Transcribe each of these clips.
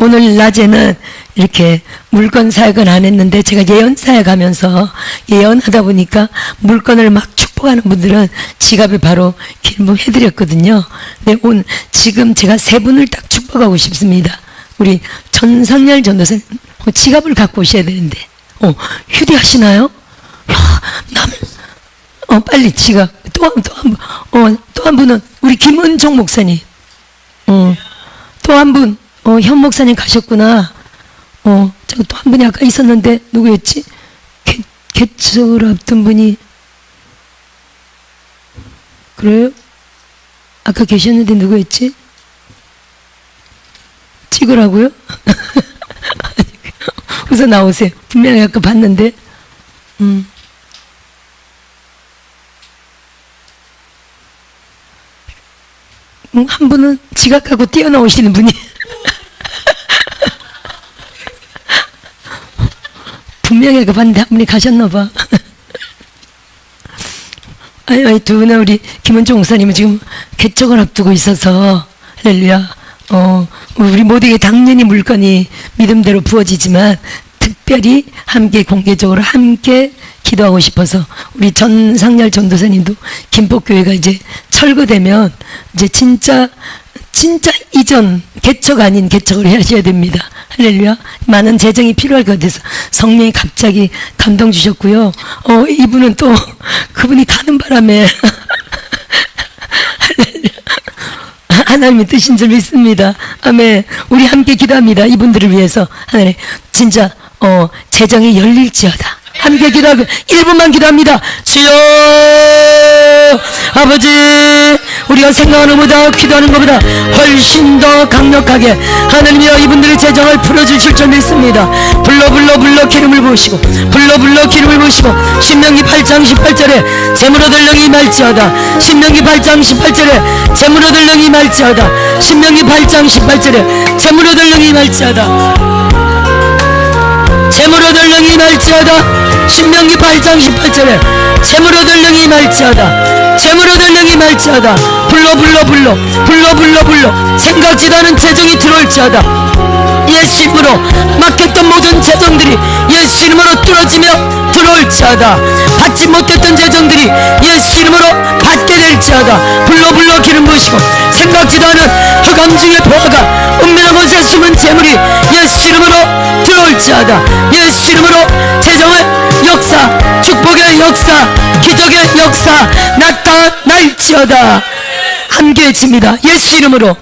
오늘 낮에는 이렇게 물건 사역은 안 했는데 제가 예언 사역하면서 예언하다 보니까 물건을 막 축복하는 분들은 지갑에 바로 기름 해드렸거든요. 근데 오늘 지금 제가 세 분을 딱 축복하고 싶습니다. 우리 전상열 전도사님 지갑을 갖고 오셔야 되는데 휴대하시나요? 빨리 지갑. 또 한 분은 우리 김은종 목사님. 또 한 분, 현 목사님 가셨구나. 저 또 한 분이 아까 있었는데, 누구였지? 개척을 앞둔 분이. 그래요? 아까 계셨는데 누구였지? 찍으라고요? 우선 나오세요. 분명히 아까 봤는데. 한 분은 지각 갖고 뛰어나오시는 분이 분명히 그 봤는데 한 분이 가셨나봐. 아니 두 분은 우리 김은종 목사님은 지금 개척을 앞두고 있어서 할렐루야. 우리 모두에게 당연히 물건이 믿음대로 부어지지만 특별히 함께 공개적으로 함께 기도하고 싶어서 우리 전상열 전도사님도 김포교회가 이제 철거되면 이제 진짜 이전 개척 아닌 개척을 하셔야 됩니다. 할렐루야. 많은 재정이 필요할 것 같아서 성령이 갑자기 감동 주셨고요. 이분은 또 그분이 가는 바람에 할렐루야. 하나님의 뜻인 줄 믿습니다. 아멘. 우리 함께 기도합니다. 이분들을 위해서 하나님 진짜 재정이 열릴지어다. 함께 기도하고 1분만 기도합니다. 주여 아버지, 우리가 생각하는 것보다 기도하는 것보다 훨씬 더 강력하게 하나님이여 이분들의 재정을 풀어주실 줄 믿습니다. 불러 기름을 부으시고 불러 기름을 부으시고 신명기 8장 18절에 재물 얻을 영이 임할지어다. 신명기 8장 18절에 재물 얻을 영이 임할지어다. 신명기 8장 18절에 재물 얻을 영이 임할지어다. 재물 얻을 영이 임할지어다. 신명기 8장 18절에 재물 얻을 영이 임할지어다. 재물 얻을 영이 임할지어다. 불러 생각지도 않은 재정이 들어올지어다. 예수 이름으로 막혔던 모든 재정들이 예수 이름으로 뚫어지며 들어올지어다. 받지 못했던 재정들이 예수 이름으로 받게 될지어다. 불러 기름 부으시고 생각지도 않은 흑암 중의 보화가 은밀한 곳에 숨은 재물이 예수 이름으로 들어올지어다. 예수 이름으로 재정을 역사, 축복의 역사, 기적의 역사 나타날지어다. 함께 외칩니다. 예수 이름으로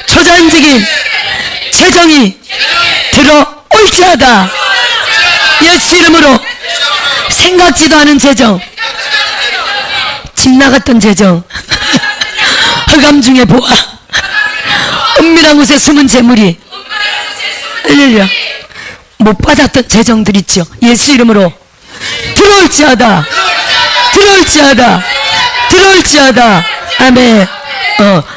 초자연적인 재정이 들어올지어다. 예수 이름으로 생각지도 않은 재정, 집 나갔던 재정, 흑암 중의 보화, 은밀한 곳에 숨은 재물이 할렐루야 못 받았던 재정들 있죠. 예수 이름으로 들어올지어다. 아멘.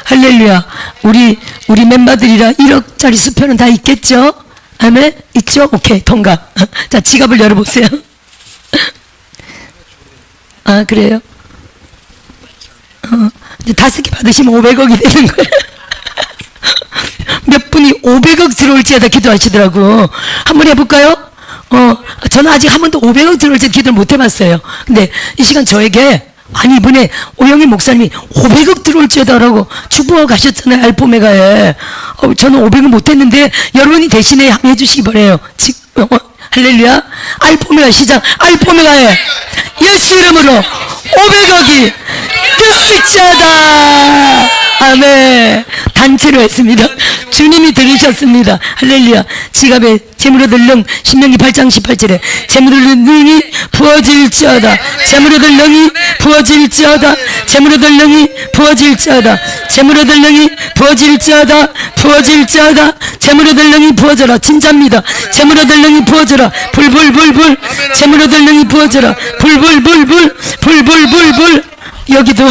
할렐루야. 우리 멤버들이라 1억짜리 수표는 다 있겠죠? 아멘. 있죠? 오케이, 통과. 자, 지갑을 열어보세요. 아, 그래요? 이제 5개 받으시면 500억이 되는 거예요. 몇 분이 500억 들어올지에다 기도하시더라고. 한번 해볼까요? 저는 아직 한 번도 500억 들어올지 기도를 못 해봤어요. 근데 이 시간 저에게 아니 이번에 오영희 목사님이 500억 들어올지어다라고 축복하고 가셨잖아요. 알포메가에. 저는 500억 못했는데 여러분이 대신에 함께 해주시기 바래요. 할렐루야. 알포메가 시작. 알포메가에 예수 이름으로 500억이 들어올지어다. 아멘. 단체로 했습니다. 주님이 들으셨습니다. 할렐루야. 지갑에 재물 얻을 영 신명기 8장 18절에 재물 얻을 영이 부어질지어다. 재물 얻을 영이 부어질지어다. 재물 얻을 영이 부어질지어다. 재물 얻을 영이 부어질지어다. 재물 얻을 영이 부어져라. 진짜입니다. 재물 얻을 영이 부어져라. 불 재물 얻을 영이 부어져라. 불 여기도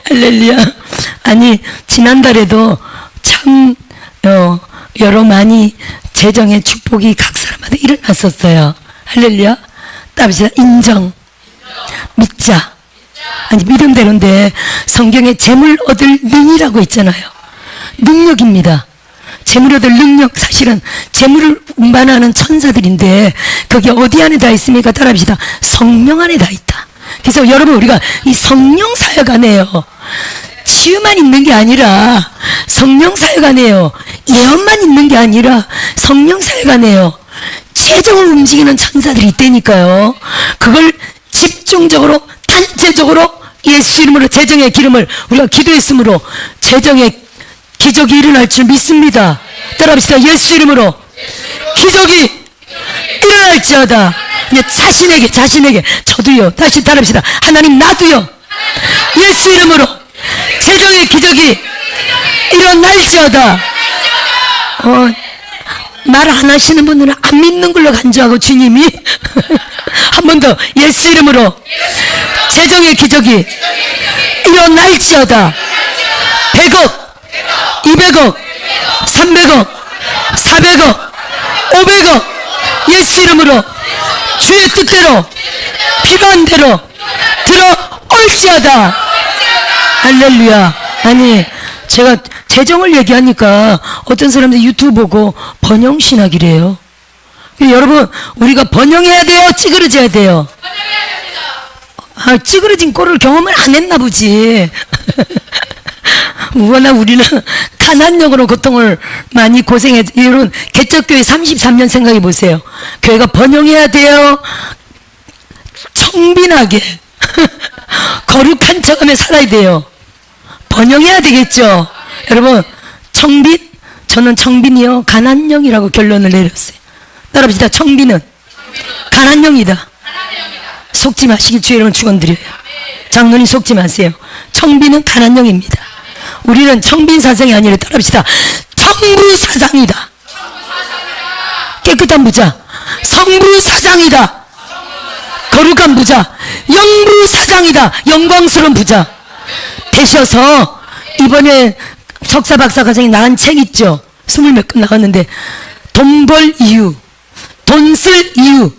할렐루야. 아니 지난달에도 참 여러 많이 재정의 축복이 각 사람마다 일어났었어요. 할렐루야. 따라합시다. 인정, 믿자, 아니, 믿음대로인데 성경에 재물 얻을 능이라고 있잖아요. 능력입니다. 재물 얻을 능력, 사실은 재물을 운반하는 천사들인데 그게 어디 안에 다 있습니까? 따라합시다. 성령 안에 다 있다. 그래서 여러분, 우리가 이 성령 사역 안에요, 치유만 있는 게 아니라 성령 사역 안에요, 예언만 있는 게 아니라 성령 사역 안에요, 재정을 움직이는 천사들이 있다니까요. 그걸 집중적으로 단체적으로 예수 이름으로 재정의 기름을 우리가 기도했으므로 재정의 기적이 일어날 줄 믿습니다. 따라합시다. 예수 이름으로 기적이 일어날지어다. 이제 자신에게 저도요. 다시 따라합시다. 하나님, 나도요. 예수 이름으로 재정의 기적이 일어날지어다. 말 안 하시는 분들은 안 믿는 걸로 간주하고, 주님이 한 번 더 예수 이름으로 재정의 기적이 일어날지어다. 100억, 200억, 300억, 400억, 500억, 예수 이름으로 주의 뜻대로 필요한 대로 들어올지어다. 할렐루야. 아니, 제가 재정을 얘기하니까 어떤 사람들 유튜브 보고 번영신학이래요. 여러분, 우리가 번영해야 돼요? 찌그러져야 돼요? 찌그러진 꼴을 경험을 안 했나 보지. 워낙 우리는 가난력으로 고통을 많이 고생했. 여러분, 개척교회 33년 생각해 보세요. 교회가 번영해야 돼요? 청빈하게 거룩한 척하며 살아야 돼요. 번영해야 되겠죠. 여러분, 청빈? 저는 청빈이요, 가난형이라고 결론을 내렸어요. 따라합시다. 청빈은 가난형이다. 속지 마시길 주의 이름으로 축원드려요. 장로님, 속지 마세요. 청빈은 가난형입니다. 우리는 청빈 사상이 아니라, 따라합시다. 청부 사상이다. 깨끗한 부자, 성부 사상이다. 거룩한 부자, 영부 사상이다. 영광스러운 부자 되셔서, 이번에 석사 박사 과정에 나간 책 있죠? 20몇 권 나갔는데, 돈 벌 이유, 돈 쓸 이유,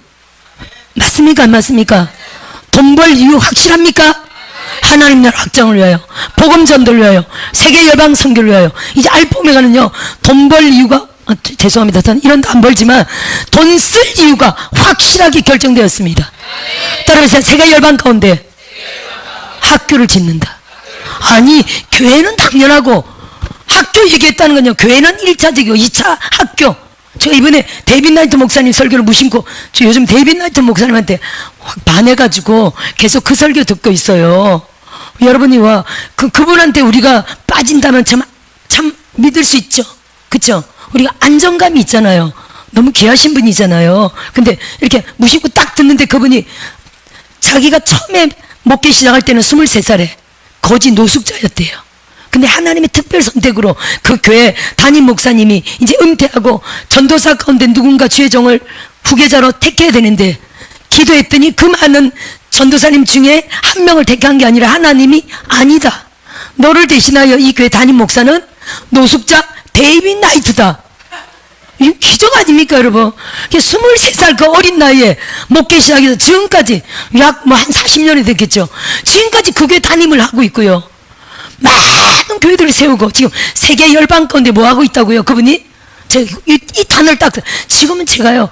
맞습니까? 안 맞습니까? 돈 벌 이유 확실합니까? 하나님 나라 확장을 위하여, 복음 전도를 위하여, 세계 열방 선교를 위하여. 이제 알포메가는요, 돈 벌 이유가, 죄송합니다. 저는 이런 거 안 벌지만 돈 쓸 이유가 확실하게 결정되었습니다. 따라서 세계 열방 가운데 학교를 짓는다. 아니, 교회는 당연하고, 학교 얘기했다는 건요, 교회는 1차적이고 2차 학교. 제가 이번에 데이빗 나이트 목사님 설교를 무심코, 저 요즘 데이빗 나이트 목사님한테 확 반해가지고 계속 그 설교 듣고 있어요. 여러분이 그분한테 우리가 빠진다면 참 믿을 수 있죠. 그쵸? 우리가 안정감이 있잖아요. 너무 귀하신 분이잖아요. 근데 이렇게 무심코 딱 듣는데 그분이 자기가 처음에 목회 시작할 때는 23살에 거지 노숙자였대요. 근데 하나님의 특별 선택으로 그 교회 담임 목사님이 이제 은퇴하고 전도사 가운데 누군가 주의 종을 후계자로 택해야 되는데, 기도했더니 그 많은 전도사님 중에 한 명을 택한 게 아니라 하나님이, 아니다, 너를 대신하여 이 교회 담임 목사는 노숙자 데이빗 나이트다. 이거 기적 아닙니까, 여러분? 23살 그 어린 나이에 목회 시작해서 지금까지 약 한 40년이 됐겠죠. 지금까지 그 교회 담임을 하고 있고요. 많은 교회들을 세우고 지금 세계 열방 가운데 뭐 하고 있다고요? 그분이 제가 이 단어를 딱, 지금은 제가요,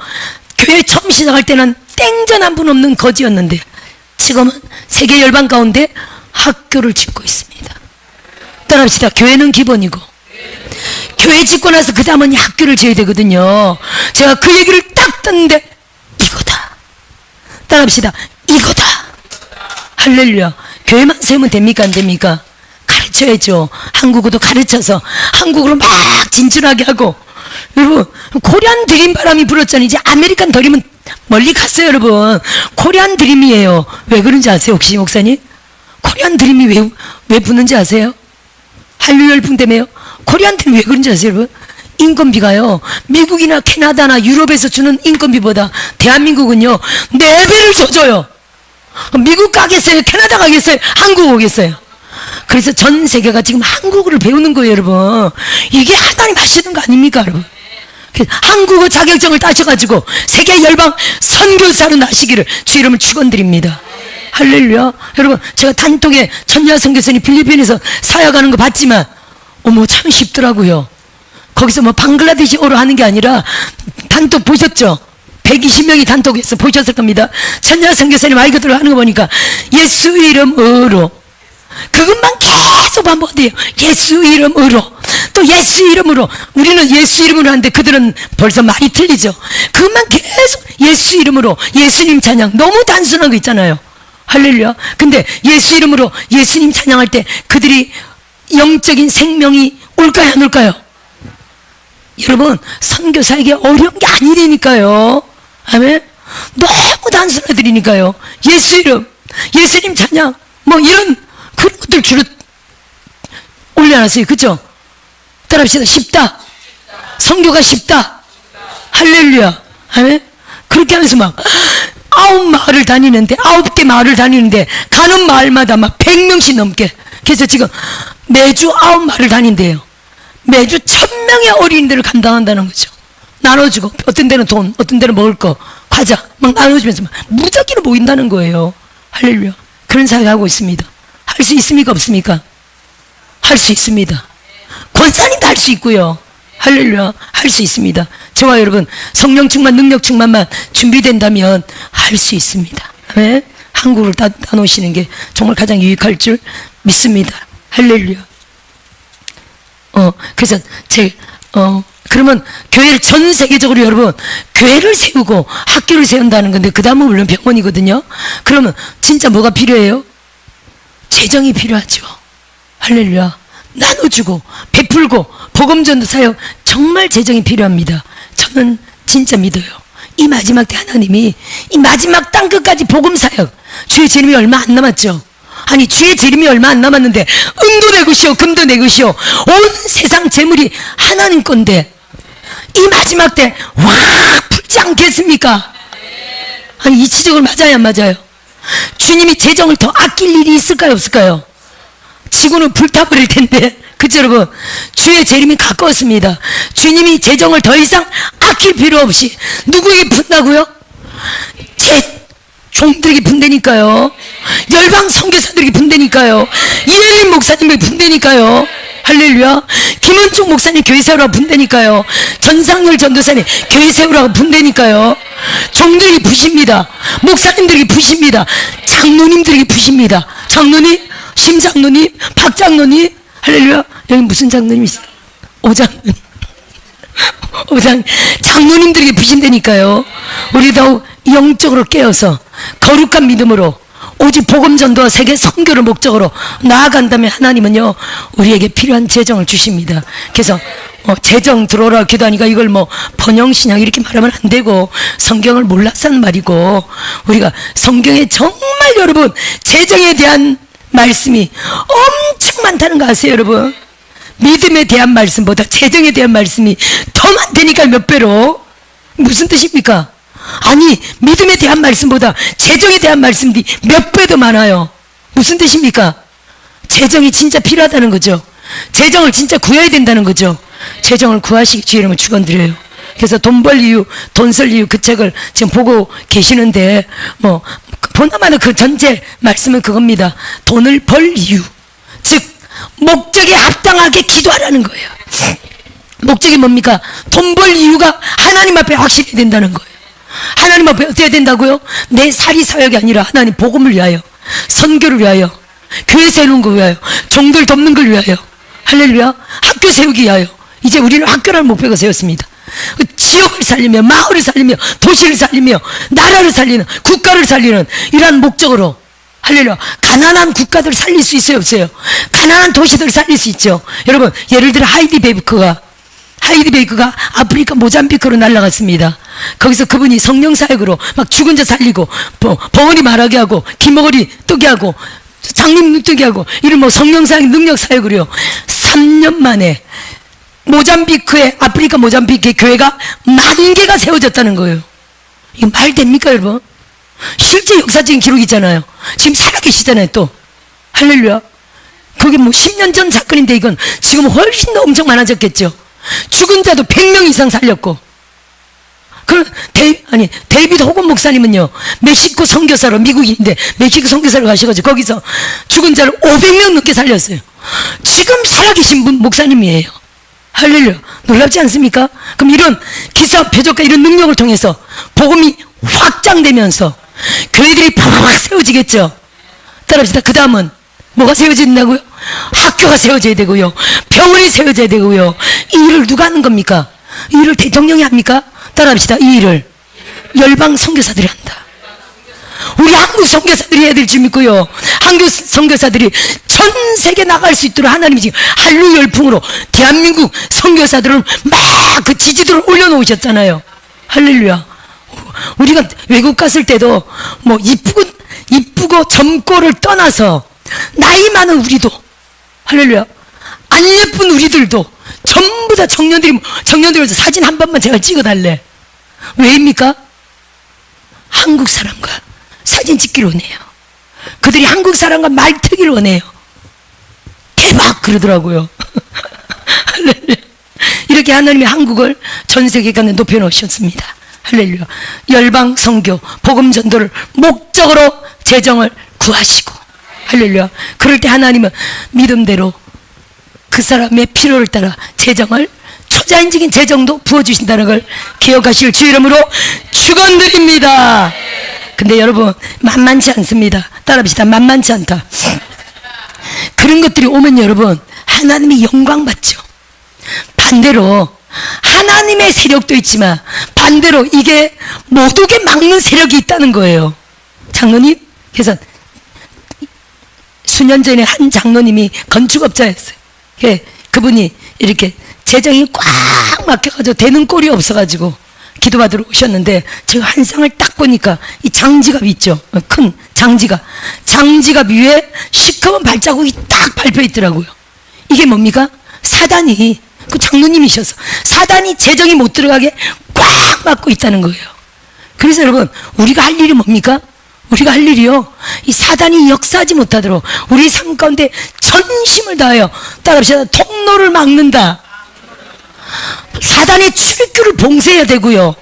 교회 처음 시작할 때는 땡전 한 분 없는 거지였는데 지금은 세계 열방 가운데 학교를 짓고 있습니다. 따라합시다. 교회는 기본이고, 교회 짓고 나서 그 다음은 학교를 지어야 되거든요. 제가 그 얘기를 딱 듣는데 이거다. 따라합시다. 이거다. 할렐루야. 교회만 세우면 됩니까? 안 됩니까? 가르쳐야죠. 한국어도 가르쳐서 한국어로 막 진출하게 하고. 여러분, 코리안 드림 바람이 불었잖아요. 이제 아메리칸 드림은 멀리 갔어요. 여러분, 코리안 드림이에요. 왜 그런지 아세요? 혹시 목사님? 코리안 드림이 왜 부는지 아세요? 한류 열풍 때문에요. 코리안 드림이 왜 그런지 아세요? 여러분, 인건비가요, 미국이나 캐나다나 유럽에서 주는 인건비보다 대한민국은요 4배를 더 줘요. 미국 가겠어요? 캐나다 가겠어요? 한국 오겠어요? 그래서 전 세계가 지금 한국어를 배우는 거예요. 여러분, 이게 하나님 하시는 거 아닙니까? 여러분, 한국어 자격증을 따셔가지고 세계 열방 선교사로 나시기를 주 이름을 축원드립니다. 할렐루야. 여러분, 제가 단톡에 천야 선교사님 필리핀에서 사역하는 거 봤지만, 어머, 참 쉽더라고요. 거기서 뭐 방글라데시어로 하는 게 아니라, 단톡 보셨죠? 120명이 단톡에서 보셨을 겁니다. 천야 선교사님 아이들을 하는 거 보니까, 예수 이름으로. 그것만 계속 반복돼요. 예수 이름으로. 또 예수 이름으로. 우리는 예수 이름으로 하는데 그들은 벌써 말이 틀리죠. 그것만 계속 예수 이름으로. 예수님 찬양. 너무 단순한 거 있잖아요. 할렐루야. 근데 예수 이름으로 예수님 찬양할 때 그들이 영적인 생명이 올까요, 안 올까요? 여러분, 선교사에게 어려운 게 아니라니까요. 아멘. 너무 단순한 애들이니까요. 예수 이름, 예수님 찬양, 뭐 이런 그런 것들 주로 올려놨어요. 그죠? 따라합시다. 쉽다. 선교가 쉽다. 할렐루야. 아멘. 그렇게 하면서 막 9마을을 다니는데, 9개 마을을 다니는데 가는 마을마다 막 100명씩 넘게. 그래서 지금 매주 9마을을 다닌대요. 매주 1000명의 어린이들을 감당한다는 거죠. 나눠주고, 어떤 데는 돈, 어떤 데는 먹을 거, 과자 막 나눠주면서 막 무작위로 모인다는 거예요. 할렐루야. 그런 사역을 하고 있습니다. 할 수 있습니까, 없습니까? 할 수 있습니다. 권사님도 할 수 있고요. 할렐루야. 할 수 있습니다. 저와 여러분, 성령 충만, 능력 충만만 준비된다면 할 수 있습니다. 네? 한국을 따놓으시는 게 정말 가장 유익할 줄 믿습니다. 할렐루야. 그래서 그러면 교회를 전 세계적으로 여러분, 교회를 세우고 학교를 세운다는 건데, 그 다음은 물론 병원이거든요. 그러면 진짜 뭐가 필요해요? 재정이 필요하죠. 할렐루야. 나눠주고, 베풀고, 복음전도 사역, 정말 재정이 필요합니다. 저는 진짜 믿어요. 이 마지막 때 하나님이, 이 마지막 땅끝까지 복음 사역, 주의 재림이 얼마 안 남았죠. 아니, 주의 재림이 얼마 안 남았는데 은도 내 것이요 금도 내 것이요 온 세상 재물이 하나님 건데 이 마지막 때 확 풀지 않겠습니까? 아니, 이치적으로 맞아요, 안 맞아요? 주님이 재정을 더 아낄 일이 있을까요, 없을까요? 지구는 불타버릴 텐데, 그쵸 여러분? 주의 재림이 가까웠습니다. 주님이 재정을 더 이상 아낄 필요 없이 누구에게 푼다고요? 제 종들에게 분대니까요. 열방 선교사들에게 분대니까요. 이혜린 목사님에게 분대니까요. 할렐루야. 김은총 목사님 교회 세우라고 분대니까요. 전상열 전도사님 교회 세우라고 분대니까요. 종들에게 부십니다. 목사님들에게 부십니다. 장로님들에게 부십니다. 장로님, 심장로님, 박장로님, 할렐루야. 여기 무슨 장로님이 있어요? 오장로님. 오장, 장로님들에게 부신다니까요. 우리 더욱 영적으로 깨어서 거룩한 믿음으로 오직 복음 전도와 세계 선교를 목적으로 나아간다면 하나님은요, 우리에게 필요한 재정을 주십니다. 그래서 재정 들어오라 기도하니까 이걸 뭐 번영신앙 이렇게 말하면 안 되고, 성경을 몰라서 하는 말이고, 우리가 성경에 정말 여러분 재정에 대한 말씀이 엄청 많다는 거 아세요, 여러분? 믿음에 대한 말씀보다 재정에 대한 말씀이 더 많다니까, 몇 배로. 무슨 뜻입니까? 아니, 믿음에 대한 말씀보다 재정에 대한 말씀이 몇 배 더 많아요. 무슨 뜻입니까? 재정이 진짜 필요하다는 거죠. 재정을 진짜 구해야 된다는 거죠. 재정을 구하시기 주의 이름으로 축원드려요. 그래서 돈 벌 이유, 돈 쓸 이유, 그 책을 지금 보고 계시는데, 뭐 보나마나 그 전체 말씀은 그겁니다. 돈을 벌 이유, 즉 목적에 합당하게 기도하라는 거예요. 목적이 뭡니까? 돈 벌 이유가 하나님 앞에 확실히 된다는 거예요. 하나님 앞에 어떻게 된다고요? 내 사리 사역이 아니라 하나님 복음을 위하여, 선교를 위하여, 교회 세우는 걸 위하여, 종들 돕는 걸 위하여, 할렐루야. 학교 세우기 위하여. 이제 우리는 학교라는 목표가 세웠습니다. 지역을 살리며, 마을을 살리며, 도시를 살리며, 나라를 살리는, 국가를 살리는 이러한 목적으로, 할렐루야. 가난한 국가들 살릴 수 있어요, 없어요? 가난한 도시들 살릴 수 있죠. 여러분, 예를 들어 하이디 베이커가 아프리카 모잠비크로 날아갔습니다. 거기서 그분이 성령 사역으로 막 죽은 자 살리고, 벙어리 말하게 하고, 귀머거리 뜨게 하고, 장님 눈 뜨게 하고, 이런 뭐 성령 사역, 능력 사역으로요. 3년 만에 아프리카 모잠비크의 교회가 10,000개가 세워졌다는 거예요. 이거 말 됩니까, 여러분? 실제 역사적인 기록이 있잖아요. 지금 살아계시잖아요, 또. 할렐루야. 그게 뭐 10년 전 사건인데 이건 지금 훨씬 더 엄청 많아졌겠죠. 죽은 자도 100명 이상 살렸고, 데이비드 호건 목사님은요, 멕시코 선교사로, 미국인인데 멕시코 선교사로 가셔가지고 거기서 죽은 자를 500명 넘게 살렸어요. 지금 살아계신 분 목사님이에요. 할렐루야. 놀랍지 않습니까? 그럼 이런 기사, 표적과 이런 능력을 통해서 복음이 확장되면서 교회들이 팍팍 세워지겠죠. 따라합시다. 그 다음은 뭐가 세워진다고요? 학교가 세워져야 되고요, 병원이 세워져야 되고요. 이 일을 누가 하는 겁니까? 이 일을 대통령이 합니까? 따라합시다. 이 일을 열방 선교사들이 한다. 우리 한국 선교사들이 해야 될 줄 믿고요, 한국 선교사들이 전 세계 나갈 수 있도록 하나님이 지금 한류 열풍으로 대한민국 선교사들을 막 그 지지도를 올려놓으셨잖아요. 할렐루야. 우리가 외국 갔을 때도 뭐 이쁘고 젊고를 떠나서 나이 많은 우리도, 할렐루야, 안 예쁜 우리들도 전부 다 청년들에서 사진 한 번만 제가 찍어달래. 왜입니까? 한국 사람과 사진 찍기를 원해요. 그들이 한국 사람과 말트기를 원해요. 대박 그러더라고요. 할렐루야. 이렇게 하나님이 한국을 전 세계관에 높여놓으셨습니다. 할렐루야. 열방 선교, 복음 전도를 목적으로 재정을 구하시고, 할렐루야. 그럴 때 하나님은 믿음대로 그 사람의 필요를 따라 재정을, 초자연적인 재정도 부어주신다는 걸 기억하실 주 이름으로 축원드립니다. 근데 여러분, 만만치 않습니다. 따라합시다. 만만치 않다. 그런 것들이 오면 여러분, 하나님이 영광 받죠. 반대로 하나님의 세력도 있지만 반대로 이게 못 오게 막는 세력이 있다는 거예요. 장로님, 그래서 수년 전에 한 장로님이 건축업자였어요. 그분이 이렇게 재정이 꽉 막혀가지고 되는 꼴이 없어가지고 기도받으러 오셨는데, 제가 한 쌍을 딱 보니까 이 장지갑 있죠, 큰 장지갑 위에 시커먼 발자국이 딱 밟혀 있더라고요. 이게 뭡니까? 사단이, 그 장로님이셔서 사단이 재정이 못 들어가게 꽉 막고 있다는 거예요. 그래서 여러분, 우리가 할 일이 뭡니까? 우리가 할 일이요, 이 사단이 역사하지 못하도록 우리 삶 가운데 전심을 다하여, 따라합시다, 통로를 막는다. 사단의 출입구를 봉쇄해야 되고요,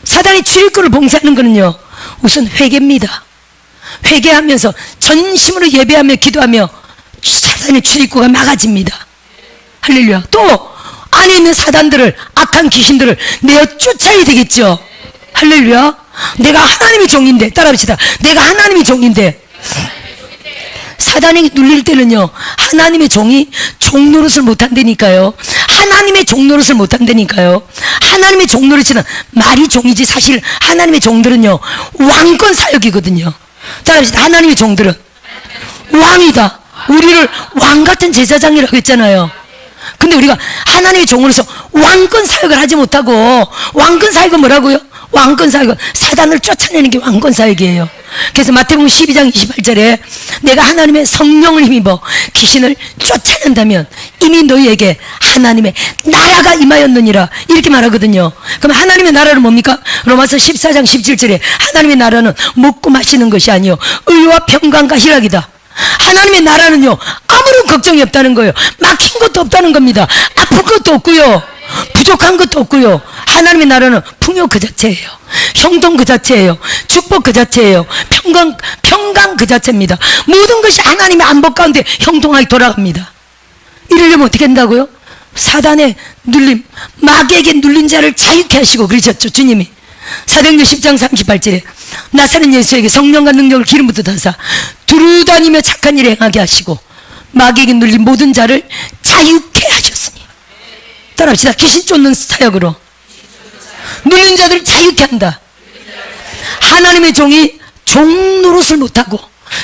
사단의 출입구를 봉쇄하는 거는요, 우선 회개입니다. 회개하면서 전심으로 예배하며 기도하며 사단의 출입구가 막아집니다. 할렐루야. 또 안에 있는 사단들을, 악한 귀신들을 내어 쫓아야 되겠죠. 할렐루야. 내가 하나님의 종인데, 따라합시다. 내가 하나님의 종인데, 사단에게 눌릴 때는요, 하나님의 종이 종노릇을 못한다니까요. 하나님의 종노릇을 못한다니까요. 하나님의 종노릇은 말이 종이지, 사실 하나님의 종들은요, 왕권 사역이거든요. 따라합시다. 하나님의 종들은 왕이다. 우리를 왕같은 제사장이라고 했잖아요. 근데 우리가 하나님의 종으로서 왕권 사역을 하지 못하고, 왕권 사역은 뭐라고요? 왕권 사역은 사단을 쫓아내는 게 왕권 사역이에요. 그래서 마태복음 12장 28절에 내가 하나님의 성령을 힘입어 귀신을 쫓아낸다면 이미 너희에게 하나님의 나라가 임하였느니라, 이렇게 말하거든요. 그럼 하나님의 나라는 뭡니까? 로마서 14장 17절에 하나님의 나라는 먹고 마시는 것이 아니요 의와 평강과 희락이다. 하나님의 나라는요, 아무런 걱정이 없다는 거예요. 막힌 것도 없다는 겁니다. 아픈 것도 없고요, 부족한 것도 없고요. 하나님의 나라는 풍요 그 자체예요. 형통 그 자체예요. 축복 그 자체예요. 평강 그 자체입니다. 모든 것이 하나님의 안복 가운데 형통하게 돌아갑니다. 이러려면 어떻게 한다고요? 사단의 눌림, 마귀에게 눌린 자를 자유케 하시고 그러셨죠, 주님이. 사도행전 10장 38절에 나사렛 예수에게 성령과 능력을 기름 부으사 두루 다니며 착한 일을 행하게 하시고 마귀에게 눌린 모든 자를 자유케 하셨으니. 따라합시다. 귀신 쫓는 사역으로 눌린 자들을 자유케 한다. 하나님의 종이 종 노릇을 못하고,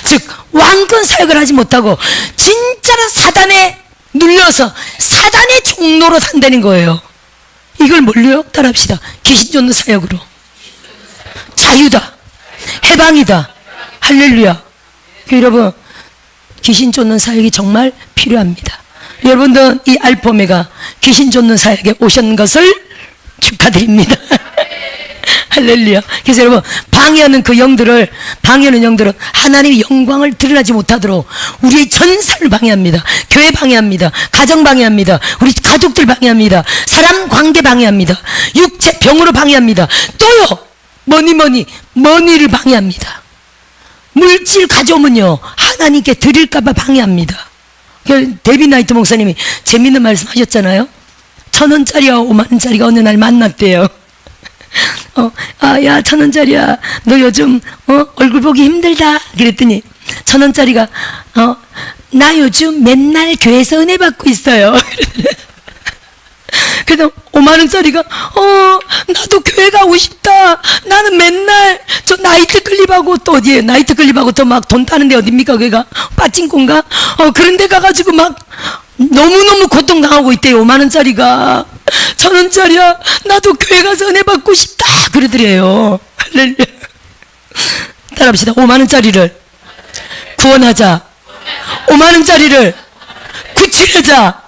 즉 왕권 사역을 하지 못하고 진짜로 사단에 눌려서 사단의 종 노릇 한다는 거예요. 이걸 뭘로요? 따라합시다. 귀신 쫓는 사역으로. 자유다. 해방이다. 할렐루야. 여러분, 귀신 쫓는 사역이 정말 필요합니다. 여러분들 이 알포메가 귀신 쫓는 사역에 오신 것을 축하드립니다. 할렐루야. 그래서 여러분, 방해하는 영들은 하나님의 영광을 드러나지 못하도록 우리의 전사를 방해합니다. 교회 방해합니다. 가정 방해합니다. 우리 가족들 방해합니다. 사람 관계 방해합니다. 육체 병으로 방해합니다. 또요, 머니를 방해합니다. 물질 가져오면요, 하나님께 드릴까봐 방해합니다. 데이빗 나이트 목사님이 재밌는 말씀 하셨잖아요. 1,000원짜리와 50,000원짜리가 어느 날 만났대요. 야, 1,000원짜리야, 너 요즘 얼굴 보기 힘들다. 그랬더니 1,000원짜리가 나 요즘 맨날 교회에서 은혜 받고 있어요. 그래서 50,000원짜리가 나도 교회 가고 싶다. 나는 맨날 저 나이트클립하고 또 어디에 나이트클립하고 또 막 돈 타는데 어딥니까? 그가 빠찡콘가? 그런 데 가가지고 막 너무너무 고통당하고 있대요. 50,000원짜리가 1,000원짜리야, 나도 교회 가서 은혜 받고 싶다. 그러더래요. 할렐루야. 따라합시다. 50,000원짜리를 구원하자. 50,000원짜리를 구출하자.